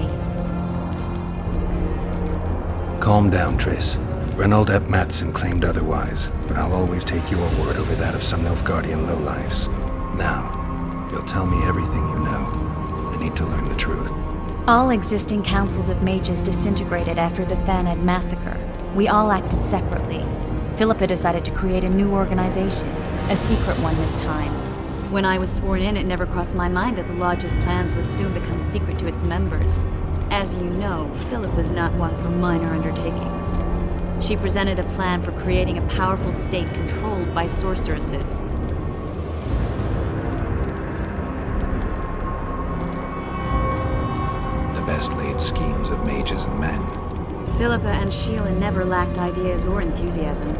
Calm down, Triss. Reynold Ep Matson claimed otherwise, but I'll always take your word over that of some Nilfgaardian lowlifes. Now, you'll tell me everything you know. I need to learn the truth. All existing councils of mages disintegrated after the Thaned massacre. We all acted separately. Philippa decided to create a new organization, a secret one this time. When I was sworn in, it never crossed my mind that the Lodge's plans would soon become secret to its members. As you know, Philip was not one for minor undertakings. She presented a plan for creating a powerful state controlled by sorceresses. The best laid schemes of mages and men. Philippa and Sheila never lacked ideas or enthusiasm.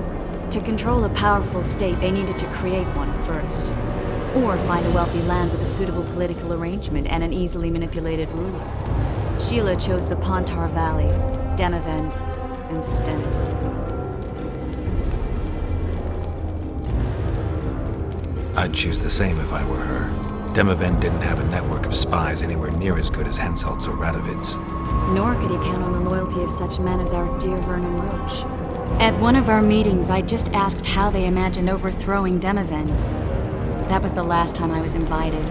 To control a powerful state, they needed to create one first. Or find a wealthy land with a suitable political arrangement and an easily manipulated ruler. Sheila chose the Pontar Valley, Demavend, and Stennis. I'd choose the same if I were her. Demavend didn't have a network of spies anywhere near as good as Henselt's or Radovid's. Nor could he count on the loyalty of such men as our dear Vernon Roach. At one of our meetings, I just asked how they imagined overthrowing Demavend. That was the last time I was invited.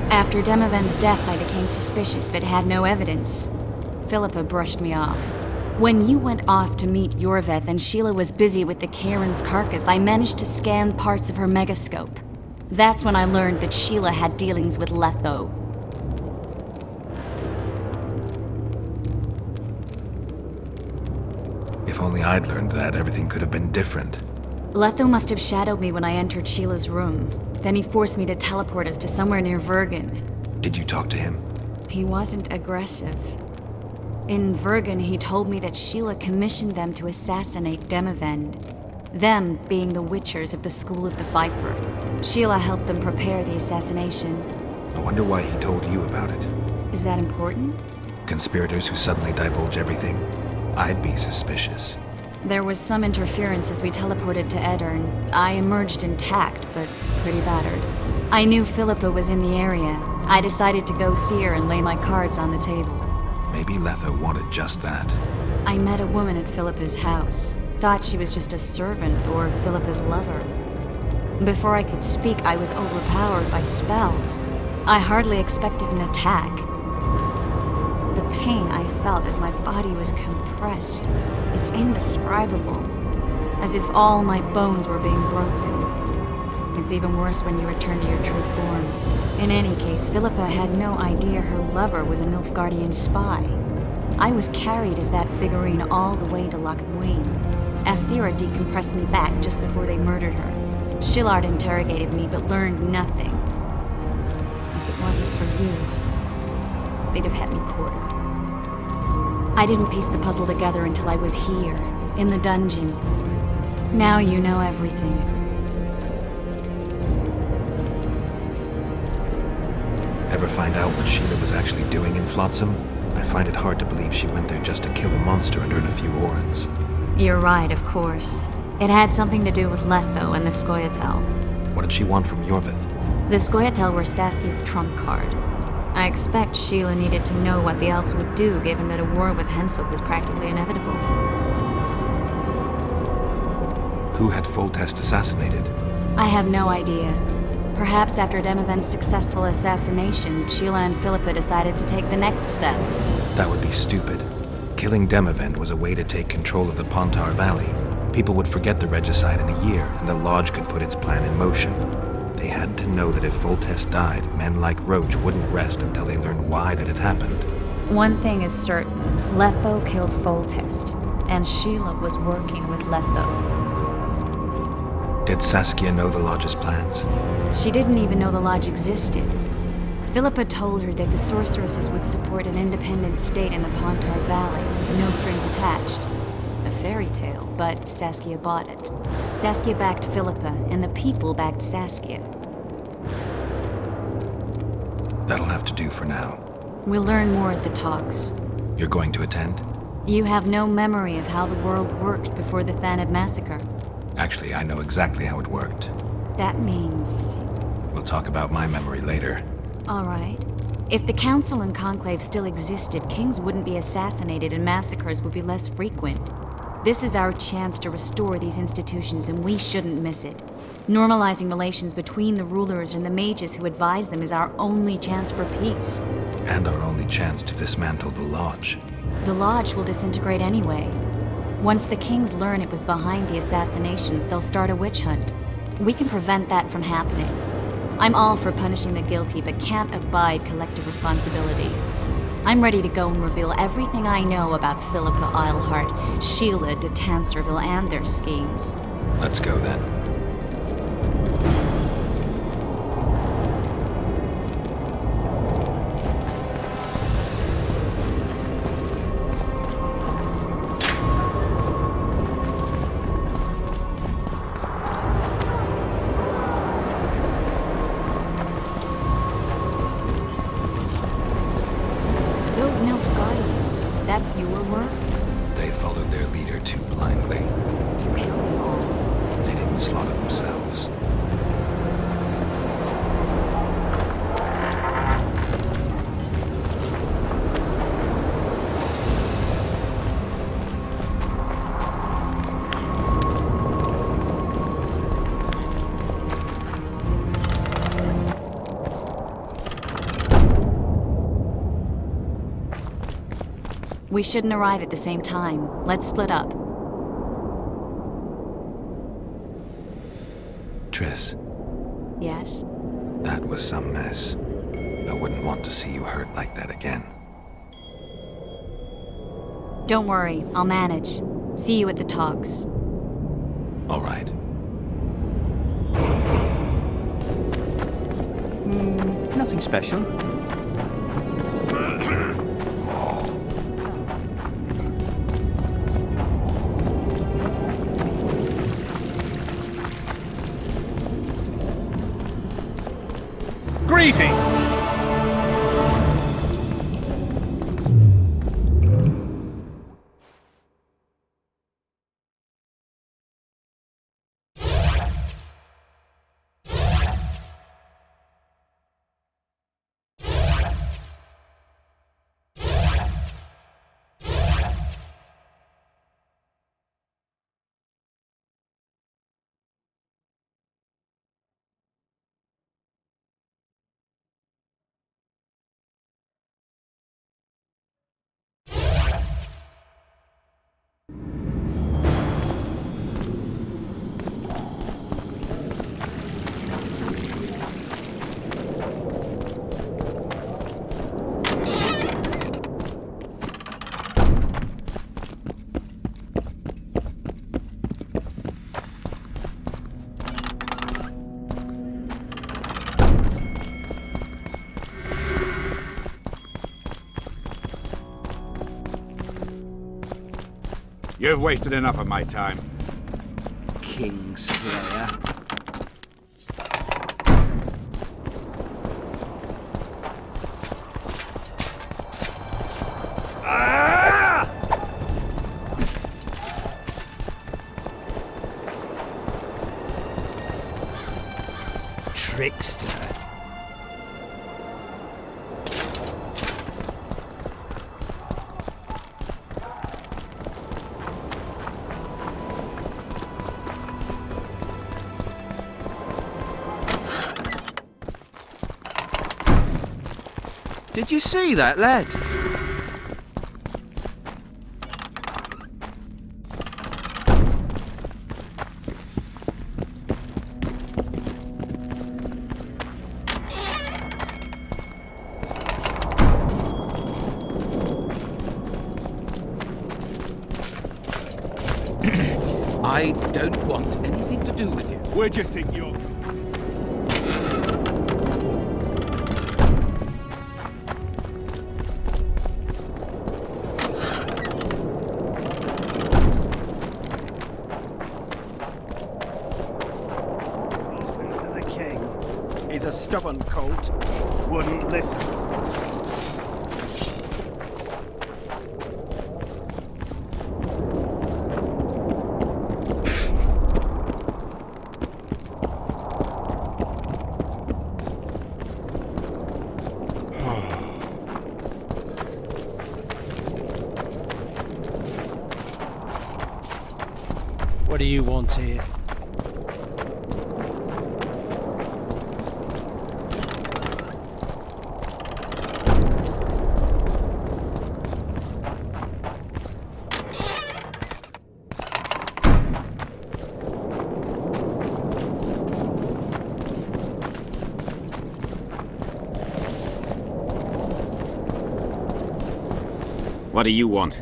After Demavend's death, I became suspicious, but had no evidence. Philippa brushed me off. When you went off to meet Yorveth and Sheila was busy with the Karen's carcass, I managed to scan parts of her megascope. That's when I learned that Sheila had dealings with Letho. If only I'd learned that, everything could have been different. Letho must have shadowed me when I entered Sheila's room. Then he forced me to teleport us to somewhere near Vergen. Did you talk to him? He wasn't aggressive. In Vergen, he told me that Sheila commissioned them to assassinate Demavend. Them being the Witchers of the School of the Viper. Sheila helped them prepare the assassination. I wonder why he told you about it. Is that important? Conspirators who suddenly divulge everything? I'd be suspicious. There was some interference as we teleported to Edirn. I emerged intact, but pretty battered. I knew Philippa was in the area. I decided to go see her and lay my cards on the table. Maybe Letho wanted just that. I met a woman at Philippa's house. Thought she was just a servant or Philippa's lover. Before I could speak, I was overpowered by spells. I hardly expected an attack. The pain I felt as my body was compressed. It's indescribable. As if all my bones were being broken. It's even worse when you return to your true form. In any case, Philippa had no idea her lover was a Nilfgaardian spy. I was carried as that figurine all the way to Loch Muin. Asira decompressed me back just before they murdered her. Shillard interrogated me but learned nothing. If it wasn't for you, they'd have had me quartered. I didn't piece the puzzle together until I was here, in the dungeon. Now you know everything. Ever find out what Sheila was actually doing in Flotsam? I find it hard to believe she went there just to kill a monster and earn a few orens. You're right, of course. It had something to do with Letho and the Scoia'tael. What did she want from Yorveth? The Scoia'tael were Saskia's trump card. I expect Sheila needed to know what the elves would do, given that a war with Henselt was practically inevitable. Who had Foltest assassinated? I have no idea. Perhaps after Demavend's successful assassination, Sheila and Philippa decided to take the next step. That would be stupid. Killing Demavend was a way to take control of the Pontar Valley. People would forget the regicide in a year, and the Lodge could put its plan in motion. They had to know that if Foltest died, men like Roach wouldn't rest until they learned why that had happened. One thing is certain. Letho killed Foltest, and Sheila was working with Letho. Did Saskia know the Lodge's plans? She didn't even know the Lodge existed. Philippa told her that the sorceresses would support an independent state in the Pontar Valley, no strings attached. A fairy tale, but Saskia bought it. Saskia backed Philippa, and the people backed Saskia. That'll have to do for now. We'll learn more at the talks. You're going to attend? You have no memory of how the world worked before the Thaned massacre. Actually, I know exactly how it worked. That means... We'll talk about my memory later. All right. If the Council and Conclave still existed, kings wouldn't be assassinated and massacres would be less frequent. This is our chance to restore these institutions, and we shouldn't miss it. Normalizing relations between the rulers and the mages who advise them is our only chance for peace. And our only chance to dismantle the Lodge. The Lodge will disintegrate anyway. Once the kings learn it was behind the assassinations, they'll start a witch hunt. We can prevent that from happening. I'm all for punishing the guilty, but can't abide collective responsibility. I'm ready to go and reveal everything I know about Philippa Eilhart, Sheila de Tanserville, and their schemes. Let's go then. Those Nilfgaardians, that's your work? They followed their leader too blindly. You killed them all. They didn't slaughter themselves. We shouldn't arrive at the same time. Let's split up. Triss, Yes? that was some mess. I wouldn't want to see you hurt like that again. Don't worry, I'll manage. See you at the talks. All right. Nothing special. Greetings! You've wasted enough of my time. Kingslayer. Trickster. Did you see that lad? I don't want anything to do with you. Where do you think you're... The king. He's a stubborn colt. Wouldn't listen. do you want here? What do you want?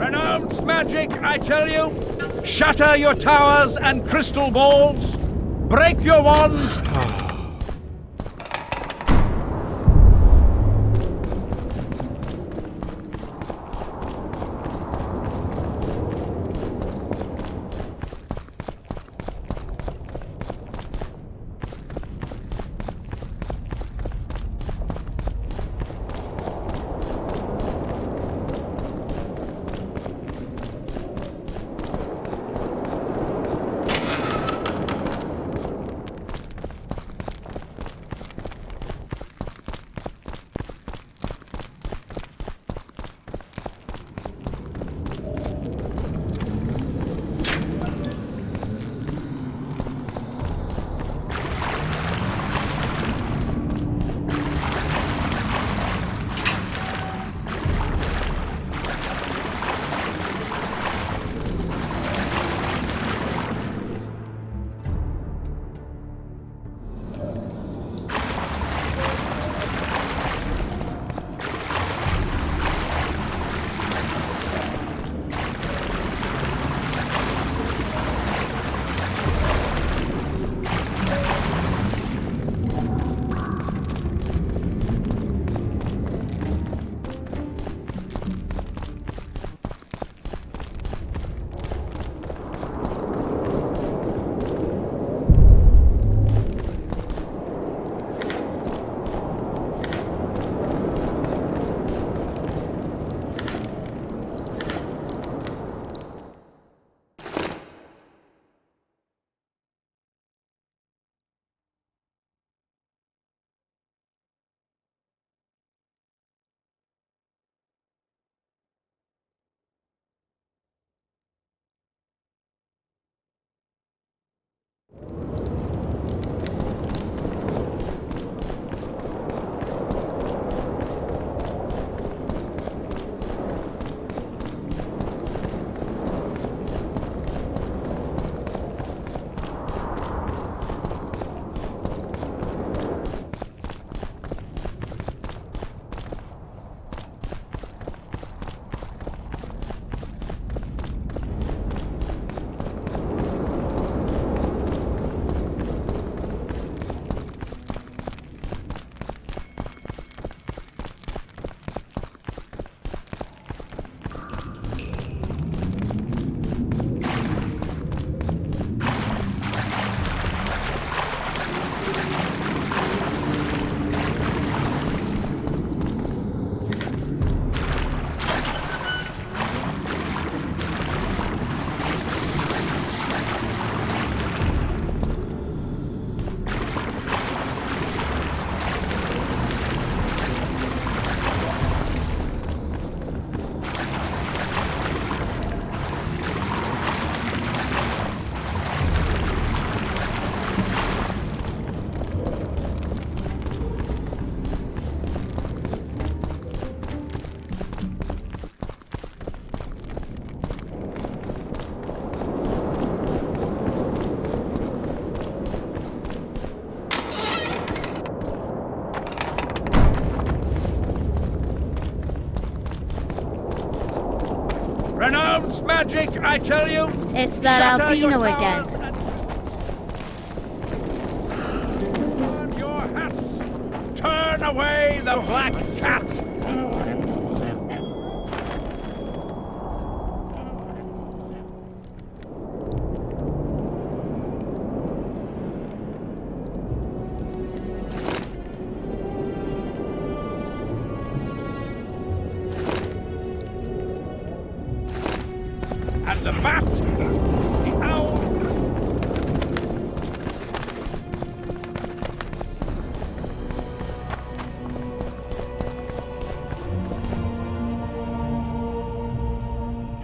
Renounce magic, I tell you! Shatter your towers and crystal balls! Break your wands! Renounce magic, I tell you! It's that Shatter albino your again. towers and your hats! Turn away the black cat! And the bat! The owl!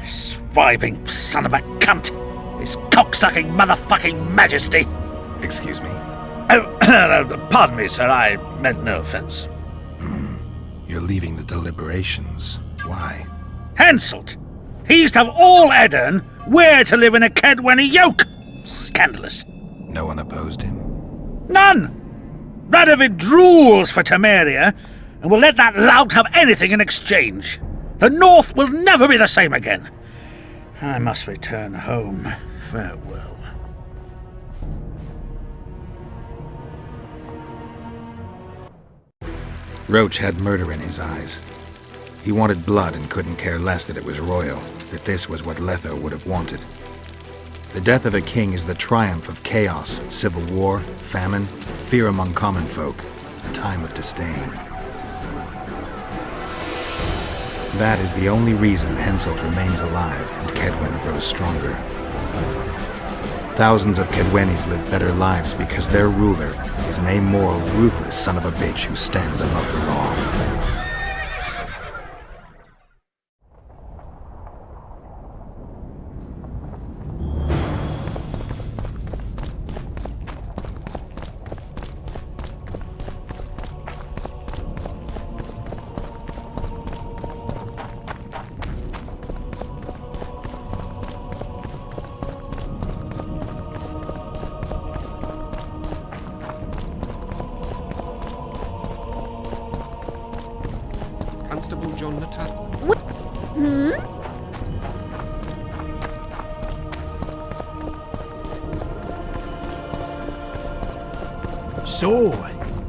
Swiving son of a cunt! His cocksucking motherfucking majesty! Excuse me. Oh, pardon me, sir, I meant no offence. You're leaving the deliberations. Why? Henselt! He's to have all Eddern, we're to live in a Kedwenny yoke! Scandalous. No one opposed him? None! Radovid drools for Temeria, and will let that lout have anything in exchange. The North will never be the same again. I must return home. Farewell. Roach had murder in his eyes. He wanted blood and couldn't care less that it was royal, that this was what Letho would have wanted. The death of a king is the triumph of chaos, civil war, famine, fear among common folk, a time of disdain. That is the only reason Henselt remains alive and Kedwen grows stronger. Thousands of Kedwenis live better lives because their ruler is an amoral, ruthless son of a bitch who stands above the law. Constable John Natal. So,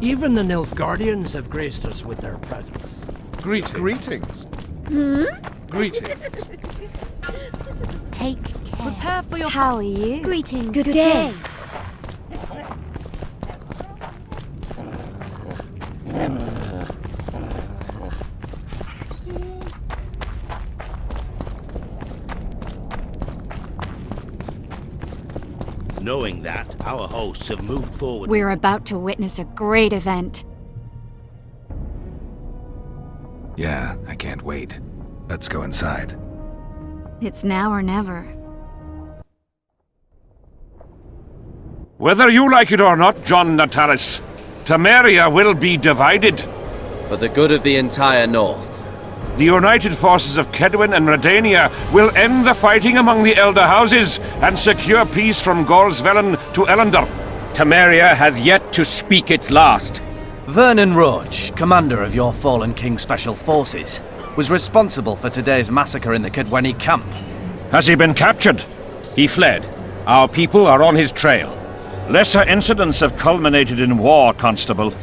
even the Nilfgaardians have graced us with their presence. Greetings. Greetings. Take care. Prepare for your... How are you? Greetings. Good day. Knowing that, our hosts have moved forward. We're about to witness a great event. Yeah, I can't wait. Let's go inside. It's now or never. Whether you like it or not, John Natalis, Temeria will be divided. For the good of the entire North. The united forces of Kedwen and Redania will end the fighting among the Elder Houses and secure peace from Gorsvelen to Ellendar. Temeria has yet to speak its last. Vernon Roach, commander of your fallen King's Special Forces, was responsible for today's massacre in the Kedwenny camp. Has he been captured? He fled. Our people are on his trail. Lesser incidents have culminated in war, Constable.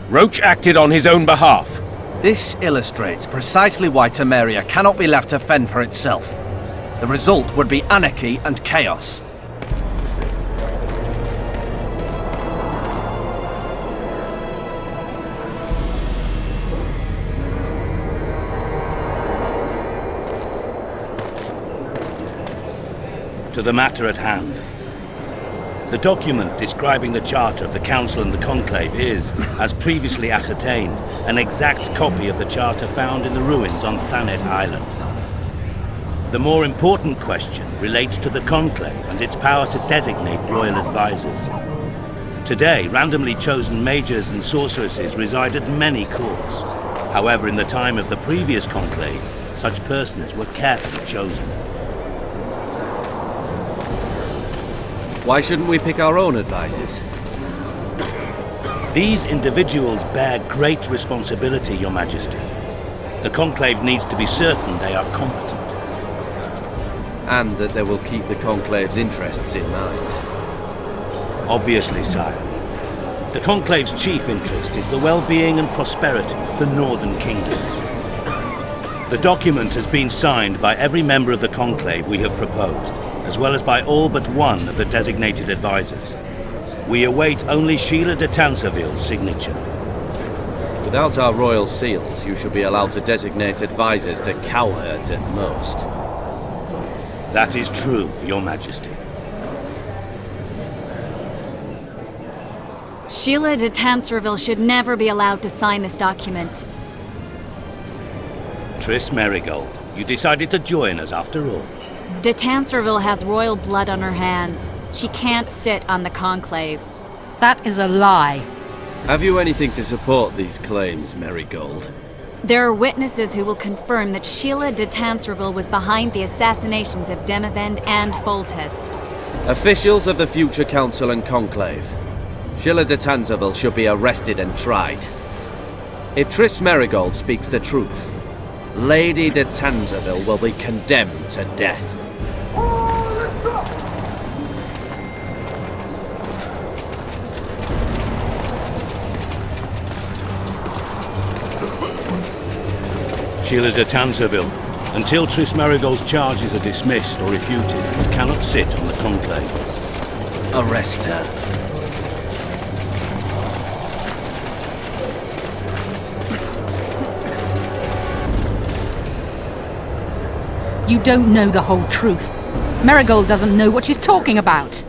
Roach acted on his own behalf. This illustrates precisely why Temeria cannot be left to fend for itself. The result would be anarchy and chaos. To the matter at hand. The document describing the Charter of the Council and the Conclave is, as previously ascertained, an exact copy of the Charter found in the ruins on Thanet Island. The more important question relates to the Conclave and its power to designate royal advisors. Today, randomly chosen mages and sorceresses reside at many courts. However, in the time of the previous Conclave, such persons were carefully chosen. Why shouldn't we pick our own advisors? These individuals bear great responsibility, Your Majesty. The Conclave needs to be certain they are competent. and that they will keep the Conclave's interests in mind. Obviously, sire. The Conclave's chief interest is the well-being and prosperity of the northern kingdoms. The document has been signed by every member of the Conclave we have proposed, as well as by all but one of the designated advisors. We await only Sheila de Tanserville's signature. Without our royal seals, you should be allowed to designate advisors to cowherds at most. That is true, Your Majesty. Sheila de Tanserville should never be allowed to sign this document. Triss Merigold, you decided to join us after all. De Tanserville has royal blood on her hands. She can't sit on the Conclave. That is a lie. Have you anything to support these claims, Merigold? There are witnesses who will confirm that Sheila de Tanserville was behind the assassinations of Demavend and Foltest. Officials of the future Council and Conclave. Sheila de Tanserville should be arrested and tried. If Triss Merigold speaks the truth, Lady de Tanserville will be condemned to death. Sheila de Tanserville, until Triss Merigold's charges are dismissed or refuted, you cannot sit on the Conclave. Arrest her. You don't know the whole truth. Merigold doesn't know what she's talking about.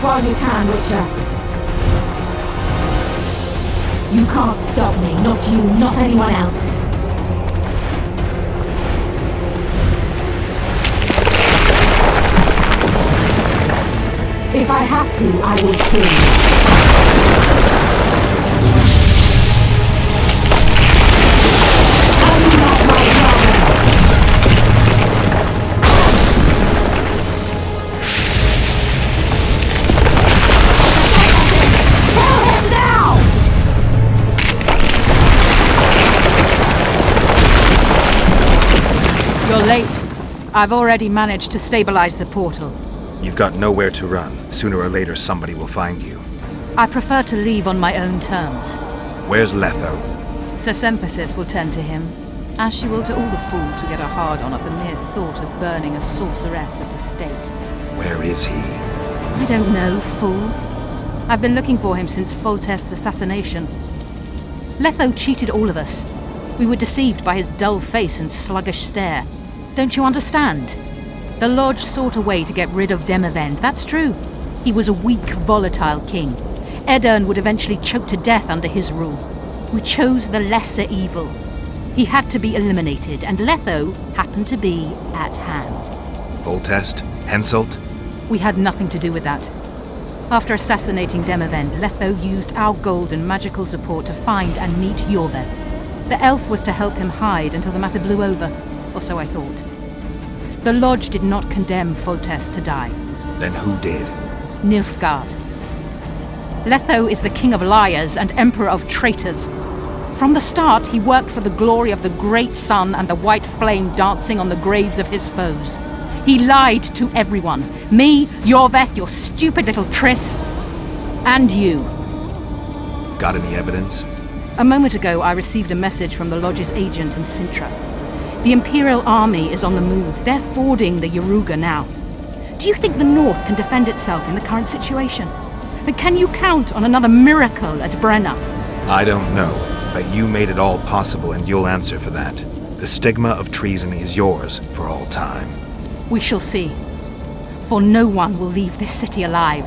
While you can, Witcher. You can't stop me, not you, not anyone else. If I have to, I will kill you. Are you not my dragon? You're late. I've already managed to stabilize the portal. You've got nowhere to run. Sooner or later, somebody will find you. I prefer to leave on my own terms. Where's Letho? Sesemphasis will tend to him, as she will to all the fools who get a hard-on at the mere thought of burning a sorceress at the stake. Where is he? I don't know, fool. I've been looking for him since Foltest's assassination. Letho cheated all of us. We were deceived by his dull face and sluggish stare. Don't you understand? The Lodge sought a way to get rid of Demavend, that's true. He was a weak, volatile king. Edirn would eventually choke to death under his rule. We chose the lesser evil. He had to be eliminated, and Letho happened to be at hand. Foltest? Henselt? We had nothing to do with that. After assassinating Demavend, Letho used our gold and magical support to find and meet Yorvev. The elf was to help him hide until the matter blew over, or so I thought. The Lodge did not condemn Foltest to die. Then who did? Nilfgaard. Letho is the king of liars and emperor of traitors. From the start, he worked for the glory of the great sun and the white flame dancing on the graves of his foes. He lied to everyone, Me, Yorveth, your stupid little Triss, and you. Got any evidence? A moment ago, I received a message from the Lodge's agent in Sintra. The Imperial Army is on the move. They're fording the Yaruga now. Do you think the North can defend itself in the current situation? And can you count on another miracle at Brenna? I don't know, but you made it all possible and you'll answer for that. The stigma of treason is yours for all time. We shall see. For no one will leave this city alive.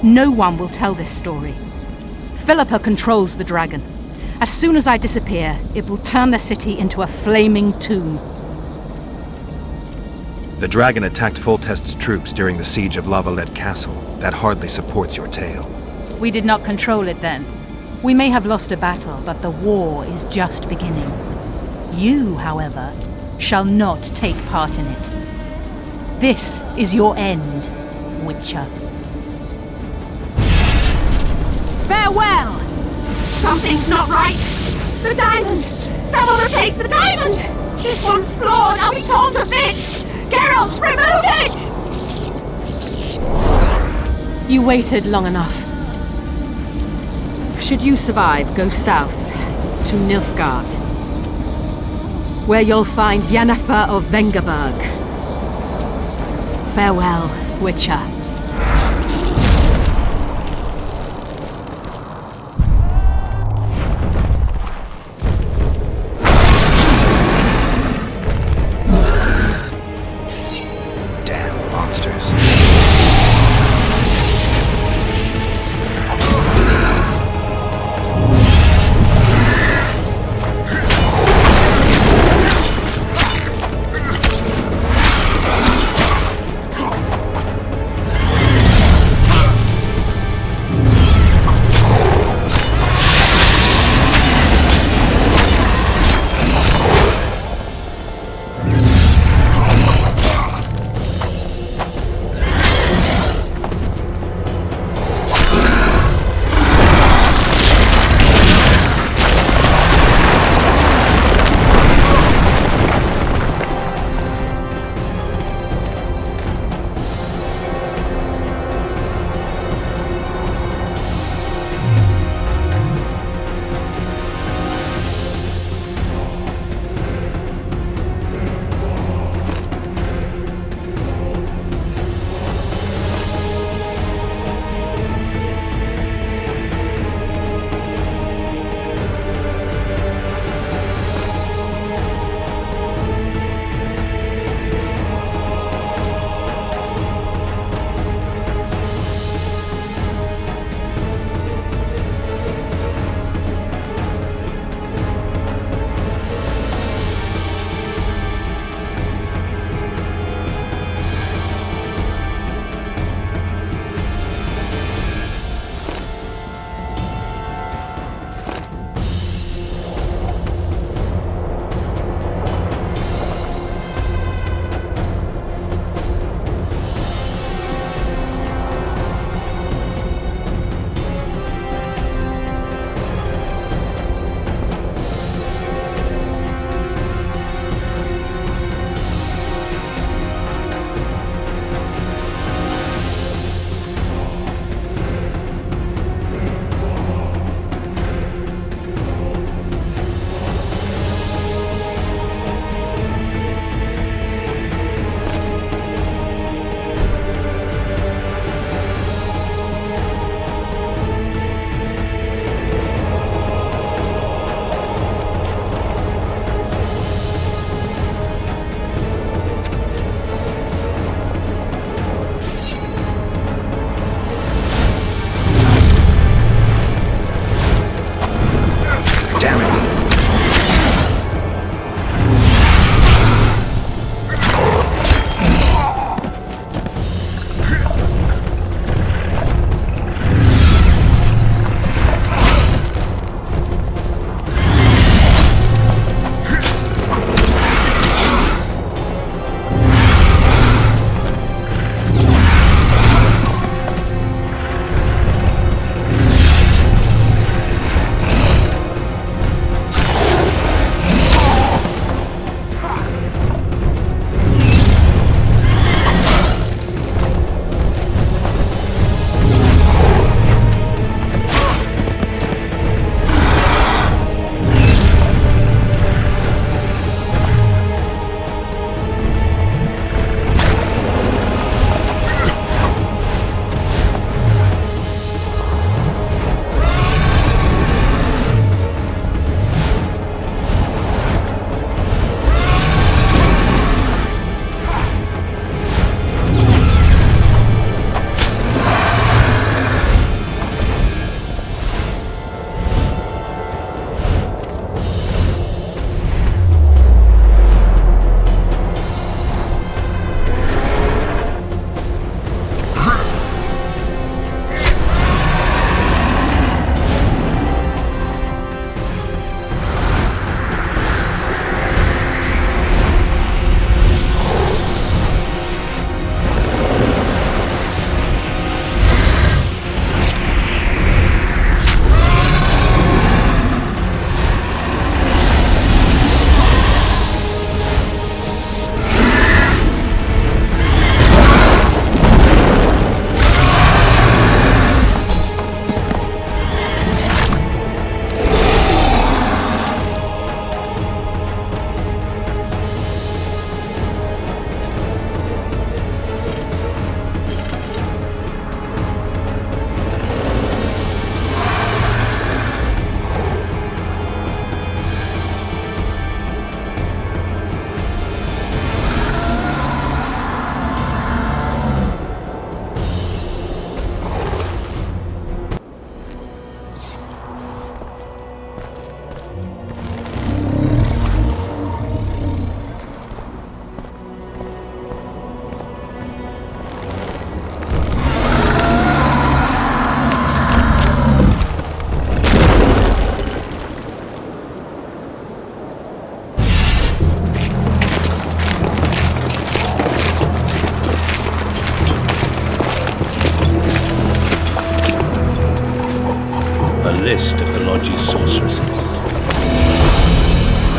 No one will tell this story. Philippa controls the dragon. As soon as I disappear, it will turn the city into a flaming tomb. The dragon attacked Foltest's troops during the siege of La Valette Castle. That hardly supports your tale. We did not control it then. We may have lost a battle, but the war is just beginning. You, however, shall not take part in it. This is your end, Witcher. Farewell! Something's not right! The diamond! Someone replace the diamond! This one's flawed! I'll be torn to bits! Geralt, remove it! You waited long enough. Should you survive, go south to Nilfgaard, where you'll find Yennefer of Vengerberg. Farewell, Witcher. Damn monsters. list of the lodge's sorceresses.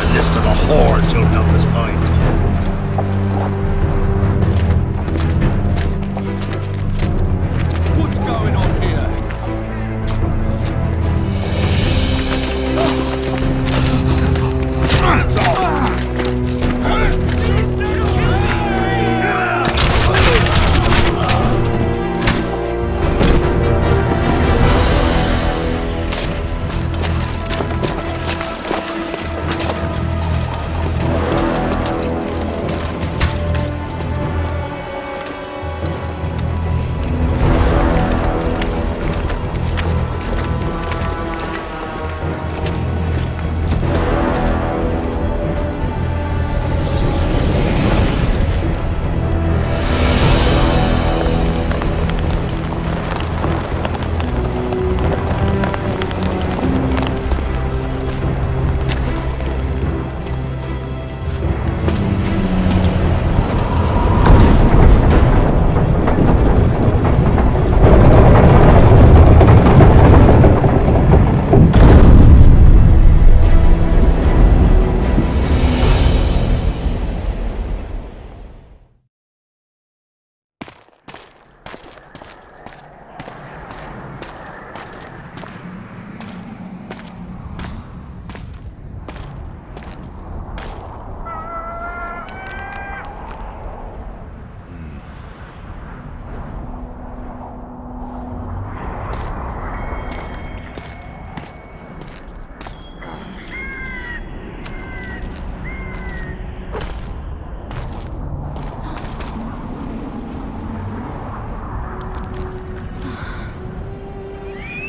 A list of the whores you'll help us find. What's going on here? Hands off!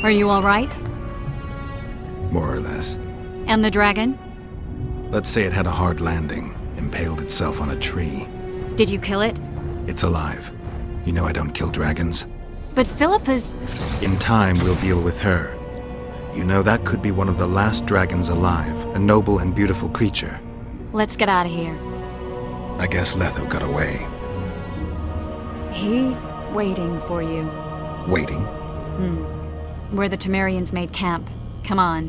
Are you all right? More or less. And the dragon? Let's say it had a hard landing, impaled itself on a tree. Did you kill it? It's alive. You know I don't kill dragons. But Philippa's... In time, we'll deal with her. You know that could be one of the last dragons alive, a noble and beautiful creature. Let's get out of here. I guess Letho got away. He's waiting for you. Waiting? Where the Temerians made camp. Come on.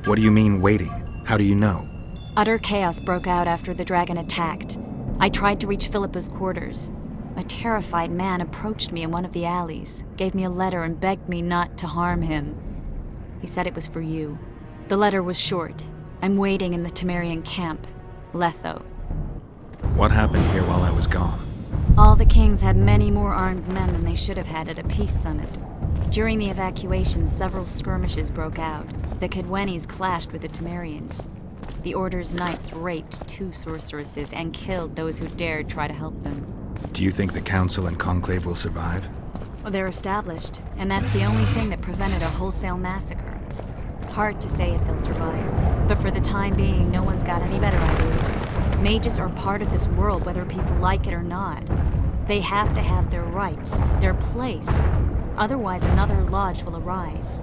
What do you mean, waiting? How do you know? Utter chaos broke out after the dragon attacked. I tried to reach Philippa's quarters. A terrified man approached me in one of the alleys, gave me a letter and begged me not to harm him. He said it was for you. The letter was short. I'm waiting in the Temerian camp. Letho. What happened here while I was gone? All the kings had many more armed men than they should have had at a peace summit. During the evacuation, several skirmishes broke out. The Kedwenis clashed with the Temerians. The Order's knights raped 2 sorceresses and killed those who dared try to help them. Do you think the Council and Conclave will survive? Well, they're established, and that's the only thing that prevented a wholesale massacre. Hard to say if they'll survive, but for the time being, no one's got any better ideas. Mages are part of this world, whether people like it or not. They have to have their rights, their place. Otherwise, another lodge will arise.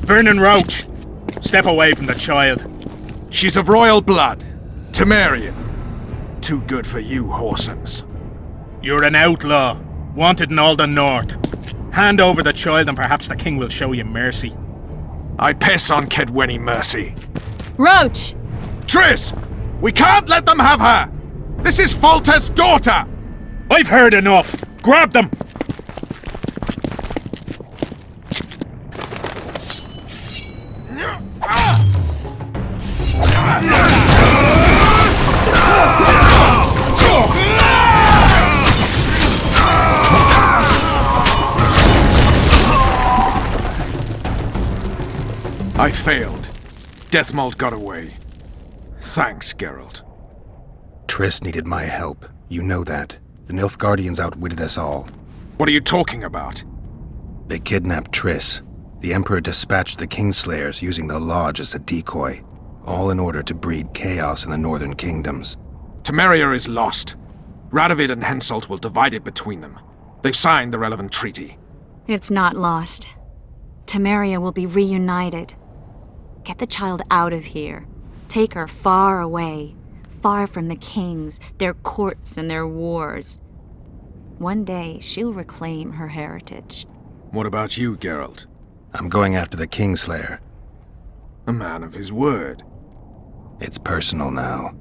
Vernon Roach, step away from the child. She's of royal blood. Temerian. Too good for you, Horsens. You're an outlaw, wanted in all the north. Hand over the child and perhaps the king will show you mercy. I piss on Kedweni mercy. Roach! Triss! We can't let them have her! This is Foltest's daughter! I've heard enough! Grab them! I failed. Deathmold got away. Thanks, Geralt. Triss needed my help. You know that. The Nilfgaardians outwitted us all. What are you talking about? They kidnapped Triss. The Emperor dispatched the Kingslayers using the Lodge as a decoy, all in order to breed chaos in the northern kingdoms. Temeria is lost. Radovid and Henselt will divide it between them. They've signed the relevant treaty. It's not lost. Temeria will be reunited. Get the child out of here. Take her far away, far from the kings, their courts, and their wars. One day, she'll reclaim her heritage. What about you, Geralt? I'm going after the Kingslayer. A man of his word. It's personal now.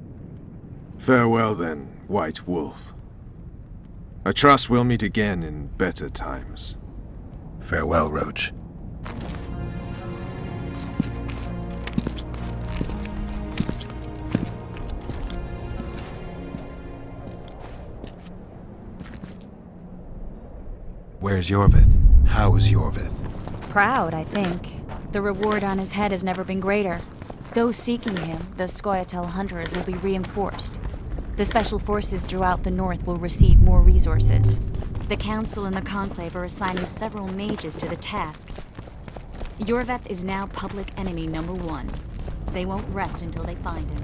Farewell then, White Wolf. I trust we'll meet again in better times. Farewell, Roach. Where's Yorvith? How's Yorvith? Proud, I think. The reward on his head has never been greater. Those seeking him, the Scoia'tael hunters, will be reinforced. The special forces throughout the north will receive more resources. The Council and the Conclave are assigning several mages to the task. Yorvith is now public enemy #1. They won't rest until they find him.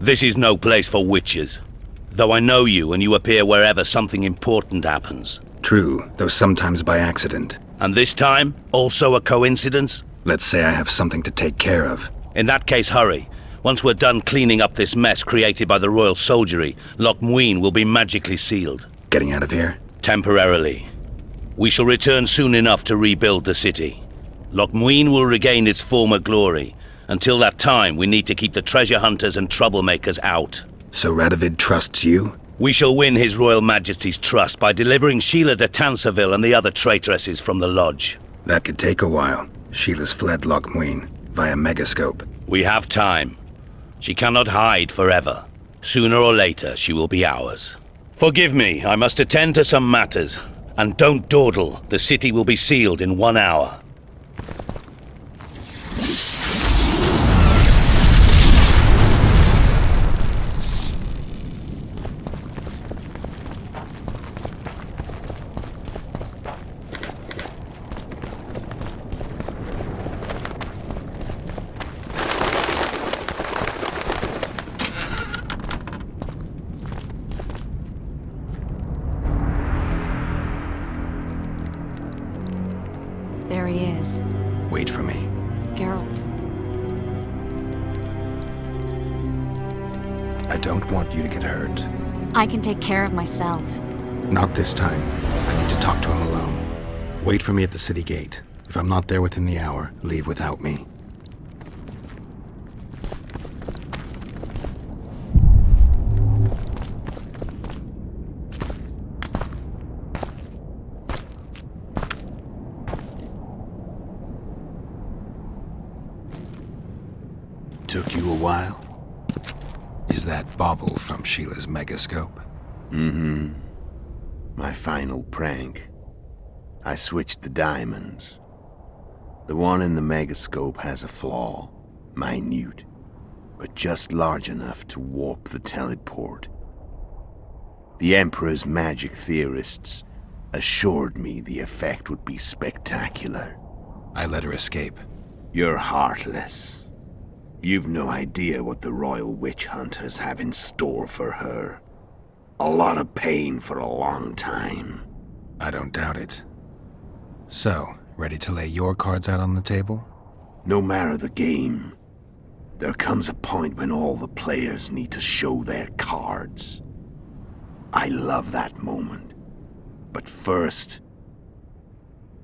This is no place for witches. Though I know you and you appear wherever something important happens. True, though sometimes by accident. And this time, also a coincidence? Let's say I have something to take care of. In that case, hurry. Once we're done cleaning up this mess created by the royal soldiery, Loch Muin will be magically sealed. Getting out of here? Temporarily. We shall return soon enough to rebuild the city. Loch Muin will regain its former glory. Until that time, we need to keep the treasure hunters and troublemakers out. So Radovid trusts you? We shall win His Royal Majesty's trust by delivering Sheila de Tanserville and the other traitresses from the lodge. That could take a while. Sheila's fled Loch Muin via Megascope. We have time. She cannot hide forever. Sooner or later, she will be ours. Forgive me, I must attend to some matters. And don't dawdle, the city will be sealed in 1 hour. There he is. Wait for me. Geralt. I don't want you to get hurt. I can take care of myself. Not this time. I need to talk to him alone. Wait for me at the city gate. If I'm not there within the hour, leave without me. Took you a while? Is that bauble from Sheila's Megascope? Mm-hmm. My final prank. I switched the diamonds. The one in the Megascope has a flaw. Minute. But just large enough to warp the teleport. The Emperor's magic theorists assured me the effect would be spectacular. I let her escape. You're heartless. You've no idea what the royal witch hunters have in store for her. A lot of pain for a long time. I don't doubt it. So, ready to lay your cards out on the table? No matter the game, there comes a point when all the players need to show their cards. I love that moment. But first...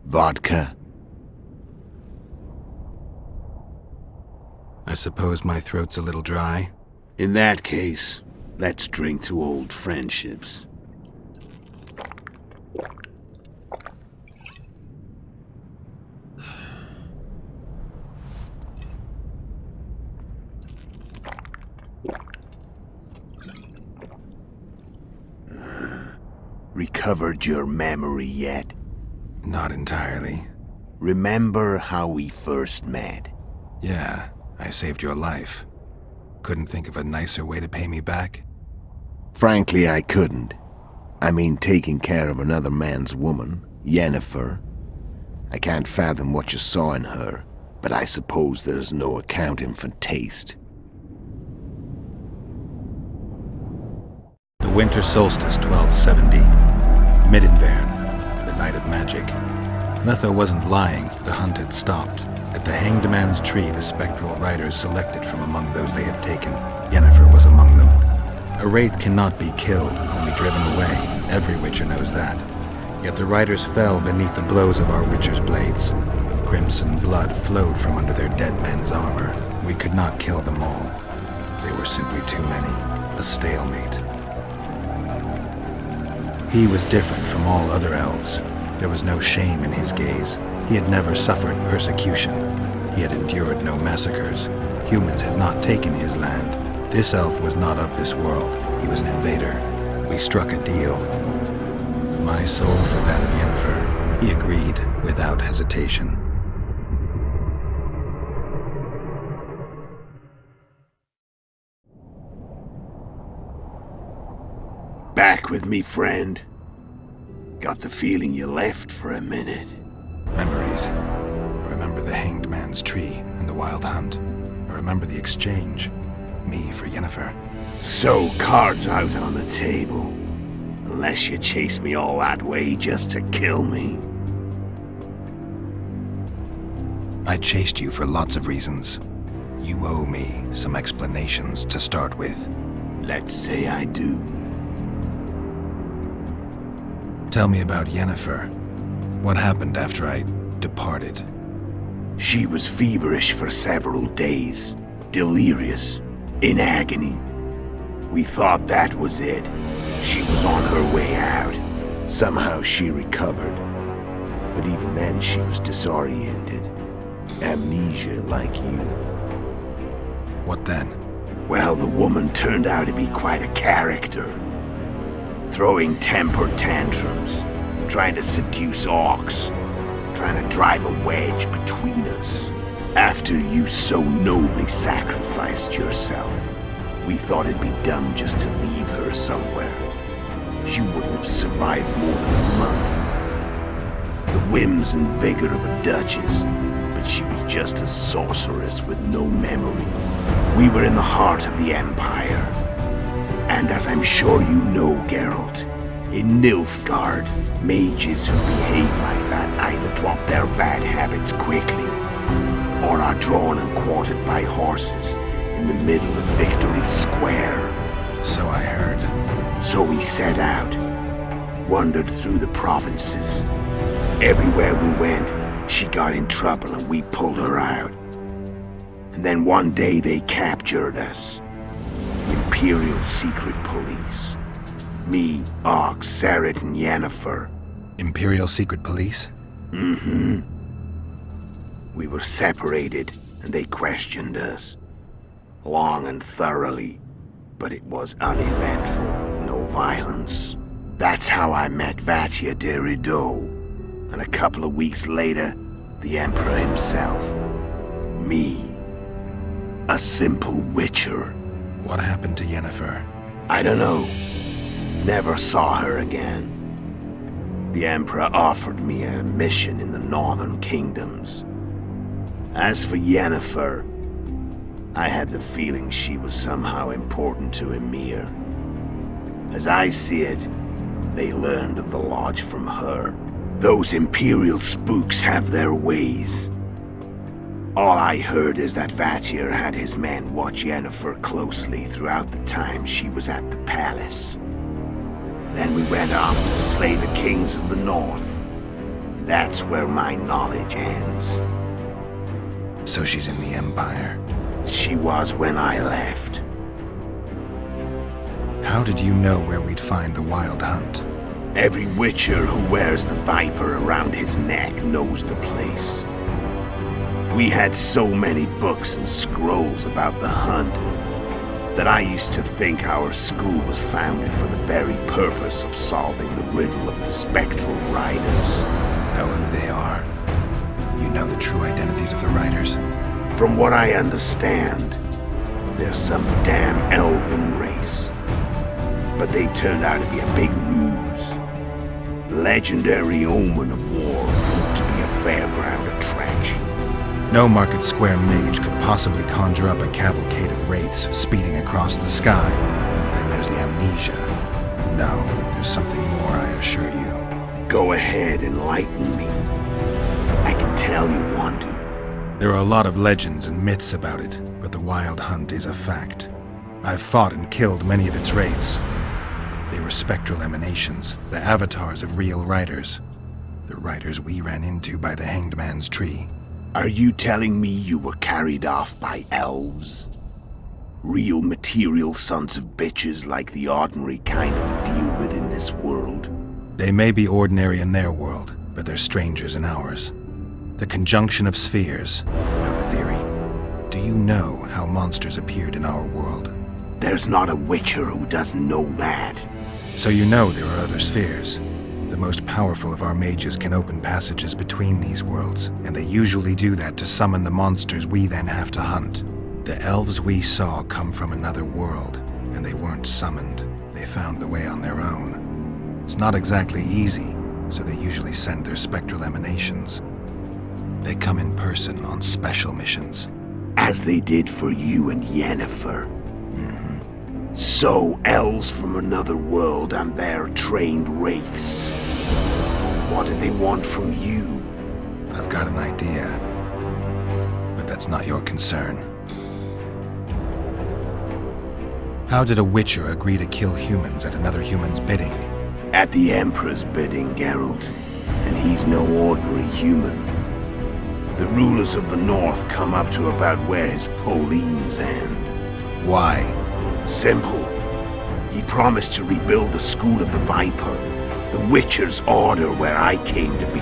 vodka? I suppose my throat's a little dry. In that case, let's drink to old friendships. Recovered your memory yet? Not entirely. Remember how we first met? Yeah, I saved your life. Couldn't think of a nicer way to pay me back? Frankly, I couldn't. I mean, taking care of another man's woman, Yennefer. I can't fathom what you saw in her, but I suppose there's no accounting for taste. The winter solstice 1270. Midinvern, the night of magic. Letho wasn't lying, the hunt had stopped. At the Hanged Man's Tree, the spectral riders selected from among those they had taken. Yennefer was among them. A wraith cannot be killed, only driven away. Every witcher knows that. Yet the riders fell beneath the blows of our witcher's blades. Crimson blood flowed from under their dead men's armor. We could not kill them all. They were simply too many. A stalemate. He was different from all other elves. There was no shame in his gaze. He had never suffered persecution. He had endured no massacres. Humans had not taken his land. This elf was not of this world. He was an invader. We struck a deal. My soul for that of Yennefer. He agreed without hesitation. Back with me, friend. Got the feeling you left for a minute. Memories. I remember the Hanged Man's Tree and the Wild Hunt. I remember the exchange. Me for Yennefer. So, cards out on the table. Unless you chase me all that way just to kill me. I chased you for lots of reasons. You owe me some explanations to start with. Let's say I do. Tell me about Yennefer. What happened after I departed? She was feverish for several days. Delirious. In agony. We thought that was it. She was on her way out. Somehow she recovered. But even then she was disoriented. Amnesia like you. What then? Well, the woman turned out to be quite a character. Throwing temper tantrums, trying to seduce orcs, trying to drive a wedge between us. After you so nobly sacrificed yourself, we thought it'd be dumb just to leave her somewhere. She wouldn't have survived more than a month. The whims and vigor of a duchess, but she was just a sorceress with no memory. We were in the heart of the Empire. And as I'm sure you know, Geralt, in Nilfgaard, mages who behave like that either drop their bad habits quickly, or are drawn and quartered by horses in the middle of Victory Square. So I heard. So we set out, wandered through the provinces. Everywhere we went, she got in trouble and we pulled her out. And then one day they captured us. Imperial Secret Police. Me, Og, Serret, and Yennefer. Imperial Secret Police? Mm-hmm. We were separated, and they questioned us. Long and thoroughly, but it was uneventful, no violence. That's how I met Vatia de Rideau, and a couple of weeks later, the Emperor himself. Me. A simple witcher. What happened to Yennefer? I don't know. Never saw her again. The Emperor offered me a mission in the northern kingdoms. As for Yennefer, I had the feeling she was somehow important to Emir. As I see it, they learned of the lodge from her, Those Imperial spooks have their ways. All I heard is that Vatier had his men watch Yennefer closely throughout the time she was at the palace. Then we went off to slay the kings of the north. That's where my knowledge ends. So she's in the Empire? She was when I left. How did you know where we'd find the Wild Hunt? Every Witcher who wears the viper around his neck knows the place. We had so many books and scrolls about the hunt that I used to think our school was founded for the very purpose of solving the riddle of the spectral riders. Know who they are? You know the true identities of the riders? From what I understand, they're some damn elven race. But they turned out to be a big ruse. The legendary omen of war proved to be a fairground attraction. No Market Square mage could possibly conjure up a cavalcade of wraiths speeding across the sky. Then there's the amnesia. No, there's something more, I assure you. Go ahead, enlighten me. I can tell you want to. There are a lot of legends and myths about it, but the Wild Hunt is a fact. I've fought and killed many of its wraiths. They were spectral emanations, the avatars of real riders. The riders we ran into by the Hanged Man's Tree. Are you telling me you were carried off by elves? Real material sons of bitches like the ordinary kind we deal with in this world? They may be ordinary in their world, but they're strangers in ours. The conjunction of spheres. Know the theory? Do you know how monsters appeared in our world? There's not a Witcher who doesn't know that. So you know there are other spheres. The most powerful of our mages can open passages between these worlds, and they usually do that to summon the monsters we then have to hunt. The elves we saw come from another world, and they weren't summoned. They found the way on their own. It's not exactly easy, so they usually send their spectral emanations. They come in person on special missions. As they did for you and Yennefer. So, elves from another world and their trained wraiths. What do they want from you? I've got an idea, but that's not your concern. How did a Witcher agree to kill humans at another human's bidding? At the Emperor's bidding, Geralt. And he's no ordinary human. The rulers of the North come up to about where his Pauline's end. Why? Simple. He promised to rebuild the School of the Viper, the Witcher's order where I came to be.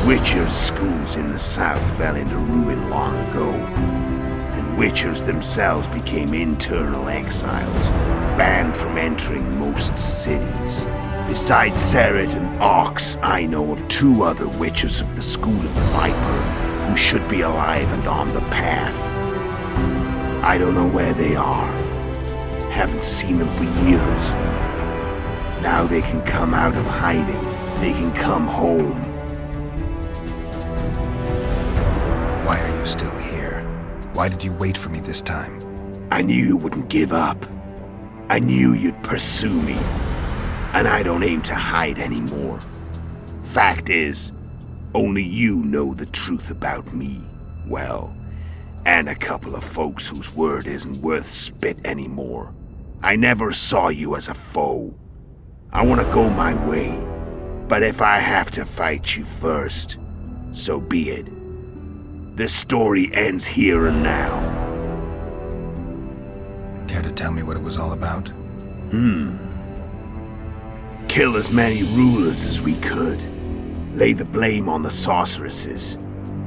Witcher's schools in the south fell into ruin long ago, and Witchers themselves became internal exiles, banned from entering most cities. Besides Seret and Ox, I know of 2 other Witchers of the School of the Viper who should be alive and on the path. I don't know where they are. Haven't seen them for years. Now they can come out of hiding. They can come home. Why are you still here? Why did you wait for me this time? I knew you wouldn't give up. I knew you'd pursue me. And I don't aim to hide anymore. Fact is, only you know the truth about me. Well, and a couple of folks whose word isn't worth spit anymore. I never saw you as a foe. I want to go my way, but if I have to fight you first, so be it. This story ends here and now. Care to tell me what it was all about? Kill as many rulers as we could. Lay the blame on the sorceresses.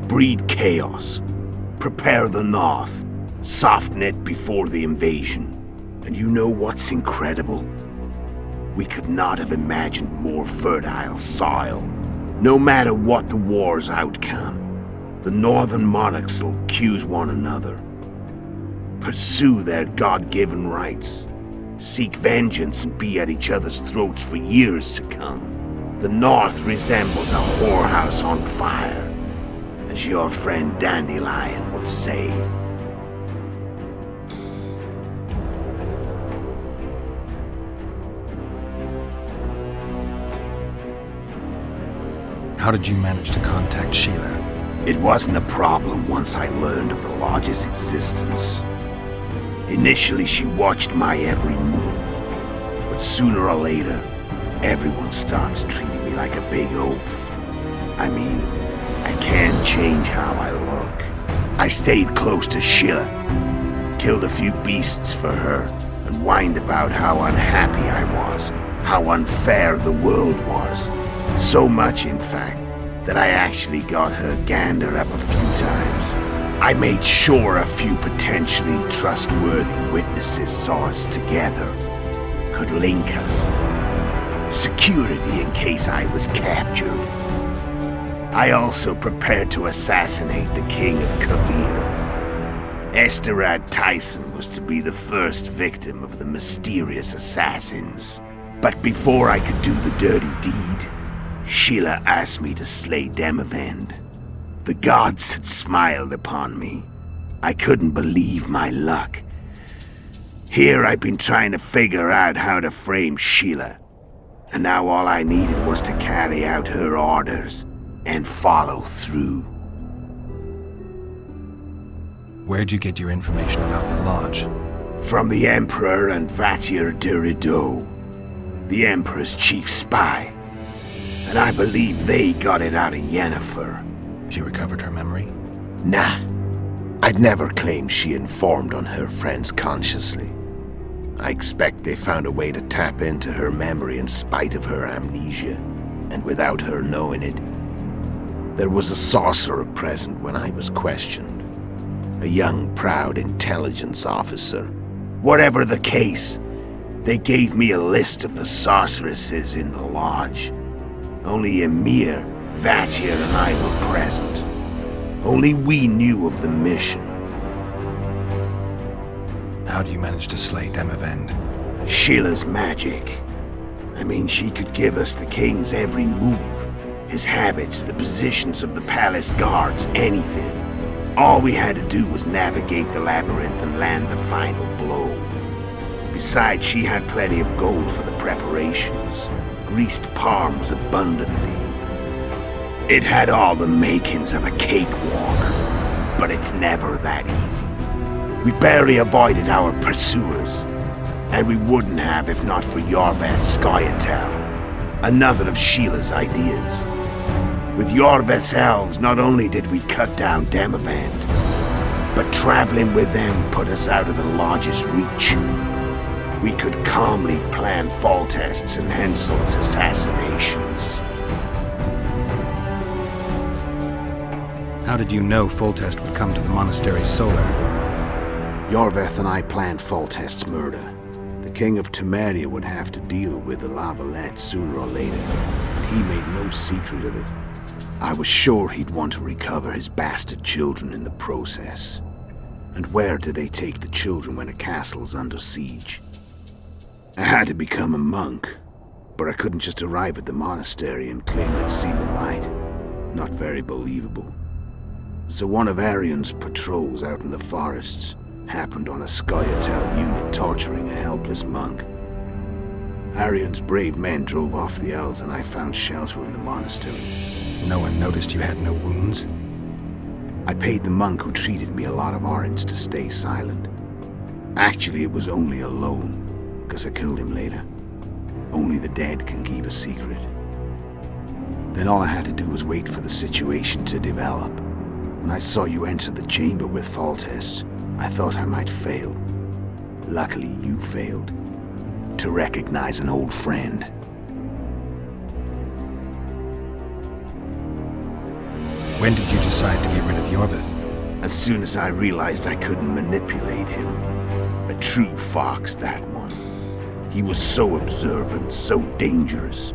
Breed chaos. Prepare the North. Soften it before the invasion. And you know what's incredible? We could not have imagined more fertile soil. No matter what the war's outcome, the northern monarchs will accuse one another. Pursue their God-given rights. Seek vengeance and be at each other's throats for years to come. The North resembles a whorehouse on fire, as your friend Dandelion would say. How did you manage to contact Sheila? It wasn't a problem once I learned of the Lodge's existence. Initially, she watched my every move. But sooner or later, everyone starts treating me like a big oaf. I mean, I can't change how I look. I stayed close to Sheila, killed a few beasts for her, and whined about how unhappy I was, how unfair the world was. So much, in fact, that I actually got her gander up a few times. I made sure a few potentially trustworthy witnesses saw us together, could link us. Security in case I was captured. I also prepared to assassinate the King of Kavir. Esterad Tyson was to be the first victim of the mysterious assassins. But before I could do the dirty deed, Sheila asked me to slay Demavend. The gods had smiled upon me. I couldn't believe my luck. Here I've been trying to figure out how to frame Sheila, and now all I needed was to carry out her orders and follow through. Where'd you get your information about the Lodge? From the Emperor and Vatir de Rideau, the Emperor's chief spy. And I believe they got it out of Yennefer. She recovered her memory? Nah. I'd never claimed she informed on her friends consciously. I expect they found a way to tap into her memory in spite of her amnesia, and without her knowing it. There was a sorcerer present when I was questioned. A young, proud intelligence officer. Whatever the case, they gave me a list of the sorceresses in the Lodge. Only Emir, Vatir, and I were present. Only we knew of the mission. How do you manage to slay Demavend? Sheila's magic. I mean, she could give us the king's every move. His habits, the positions of the palace guards, anything. All we had to do was navigate the labyrinth and land the final blow. Besides, she had plenty of gold for the preparations. Greased palms abundantly. It had all the makings of a cakewalk, but it's never that easy. We barely avoided our pursuers, and we wouldn't have if not for Yorveth Scoia'tael, another of Sheila's ideas. With Yorveth's elves, not only did we cut down Demavend, but traveling with them put us out of the Lodge's reach. We could calmly plan Foltest's and Hensel's assassinations. How did you know Foltest would come to the monastery solar? Yorveth and I planned Foltest's murder. The King of Temeria would have to deal with the Lavalette sooner or later, and he made no secret of it. I was sure he'd want to recover his bastard children in the process. And where do they take the children when a castle's under siege? I had to become a monk, but I couldn't just arrive at the monastery and claim I'd see the light. Not very believable. So one of Arion's patrols out in the forests happened on a Scoia'tael unit torturing a helpless monk. Arion's brave men drove off the elves and I found shelter in the monastery. No one noticed you had no wounds? I paid the monk who treated me a lot of orange to stay silent. Actually, it was only a loan, because I killed him later. Only the dead can keep a secret. Then all I had to do was wait for the situation to develop. When I saw you enter the chamber with Foltest, I thought I might fail. Luckily, you failed. To recognize an old friend. When did you decide to get rid of Yorveth? As soon as I realized I couldn't manipulate him. A true fox, that one. He was so observant, so dangerous.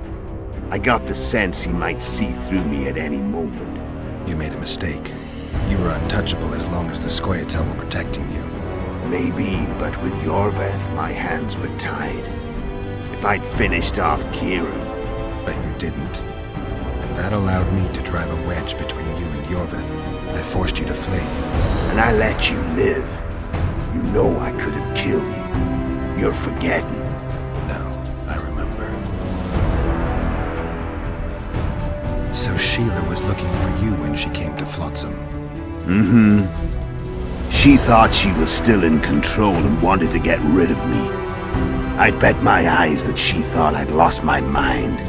I got the sense he might see through me at any moment. You made a mistake. You were untouchable as long as the Scoia'tael were protecting you. Maybe, but with Yorveth, my hands were tied. If I'd finished off Kieran... But you didn't. And that allowed me to drive a wedge between you and Yorveth. I forced you to flee. And I let you live. You know I could have killed you. You're forgetting. No, I remember. So Sheila was looking for you when she came to Flotsam. Mm-hmm. She thought she was still in control and wanted to get rid of me. I'd bet my eyes that she thought I'd lost my mind,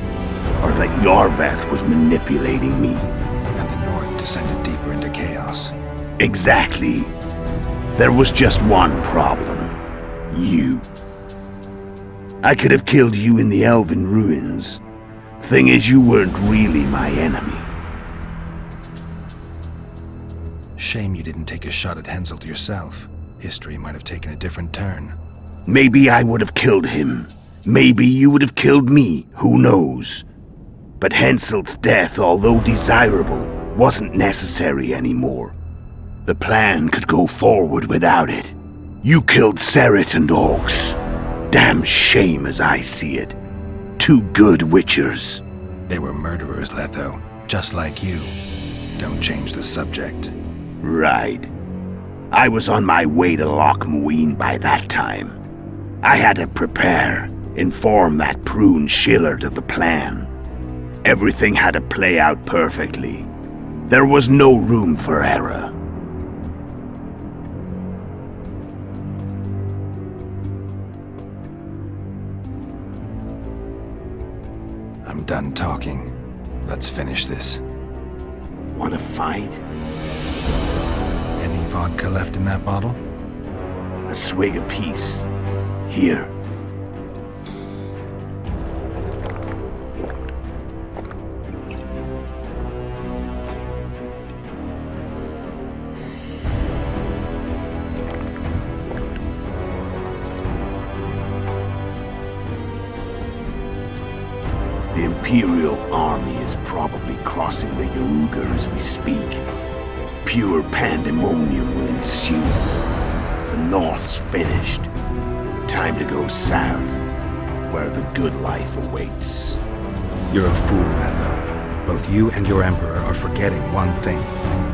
or that Yorveth was manipulating me. And the North descended deeper into chaos. Exactly. There was just one problem. You. I could have killed you in the Elven ruins. Thing is, you weren't really my enemy. Shame you didn't take a shot at Henselt yourself. History might have taken a different turn. Maybe I would have killed him. Maybe you would have killed me, who knows? But Henselt's death, although desirable, wasn't necessary anymore. The plan could go forward without it. You killed Seret and Orcs. Damn shame as I see it. Two good witchers. They were murderers, Letho, just like you. Don't change the subject. Right. I was on my way to Loch Muin by that time. I had to prepare, inform that prune Shillard of the plan. Everything had to play out perfectly. There was no room for error. I'm done talking. Let's finish this. Want to fight? Any vodka left in that bottle? A swig apiece. Here. The Imperial army is probably crossing the Yaruga as we speak. Pure pandemonium will ensue. The North's finished. Time to go south, where the good life awaits. You're a fool, Letho. Both you and your Emperor are forgetting one thing.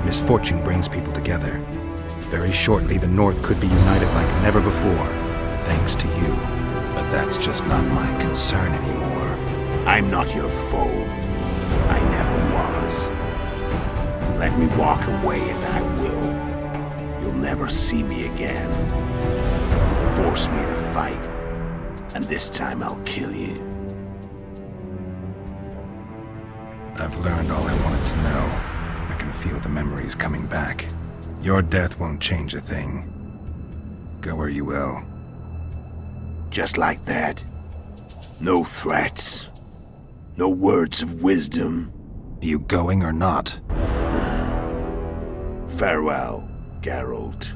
Misfortune brings people together. Very shortly, the North could be united like never before, thanks to you. But that's just not my concern anymore. I'm not your foe. I never was. Let me walk away and I will. You'll never see me again. Force me to fight, and this time I'll kill you. I've learned all I wanted to know. I can feel the memories coming back. Your death won't change a thing. Go where you will. Just like that. No threats. No words of wisdom. You going or not? Farewell, Geralt.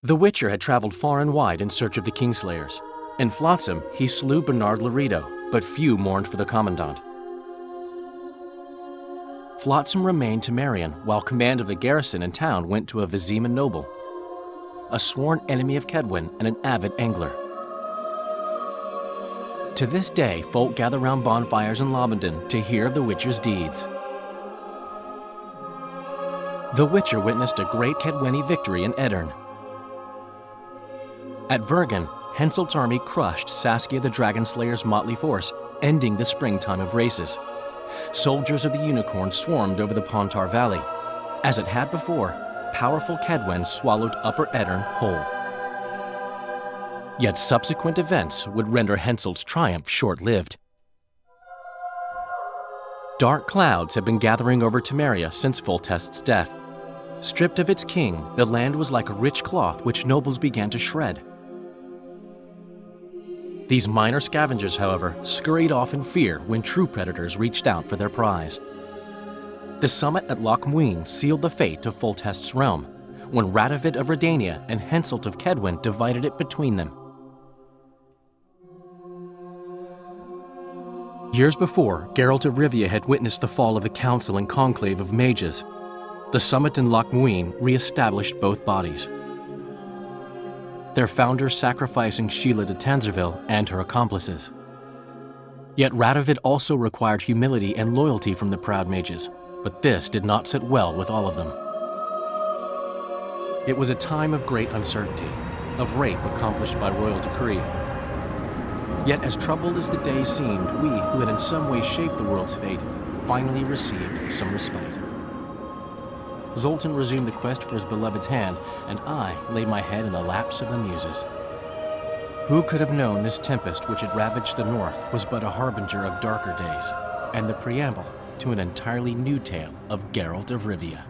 The Witcher had traveled far and wide in search of the Kingslayers. In Flotsam, he slew Bernard Laredo, but few mourned for the Commandant. Flotsam remained to Marion, while command of the garrison and town went to a Vizima noble, a sworn enemy of Kedwen and an avid angler. To this day, folk gather round bonfires in Lobenden to hear of the Witcher's deeds. The Witcher witnessed a great Cadwenny victory in Edirn. At Vergen, Henselt's army crushed Saskia the Dragonslayer's motley force, ending the springtime of races. Soldiers of the Unicorn swarmed over the Pontar Valley. As it had before, powerful Cadwen swallowed Upper Edirn whole. Yet subsequent events would render Henselt's triumph short-lived. Dark clouds had been gathering over Temeria since Foltest's death. Stripped of its king, the land was like a rich cloth which nobles began to shred. These minor scavengers, however, scurried off in fear when true predators reached out for their prize. The summit at Loch Muin sealed the fate of Foltest's realm, when Radovid of Redania and Henselt of Kedwen divided it between them. Years before, Geralt of Rivia had witnessed the fall of the Council and Conclave of Mages. The summit in Loch Muin re-established both bodies, their founders sacrificing Sheila de Tanzerville and her accomplices. Yet Radovid also required humility and loyalty from the proud mages, but this did not sit well with all of them. It was a time of great uncertainty, of rape accomplished by royal decree. Yet as troubled as the days seemed, we, who had in some way shaped the world's fate, finally received some respite. Zoltan resumed the quest for his beloved's hand, and I laid my head in the laps of the muses. Who could have known this tempest which had ravaged the north was but a harbinger of darker days, and the preamble to an entirely new tale of Geralt of Rivia.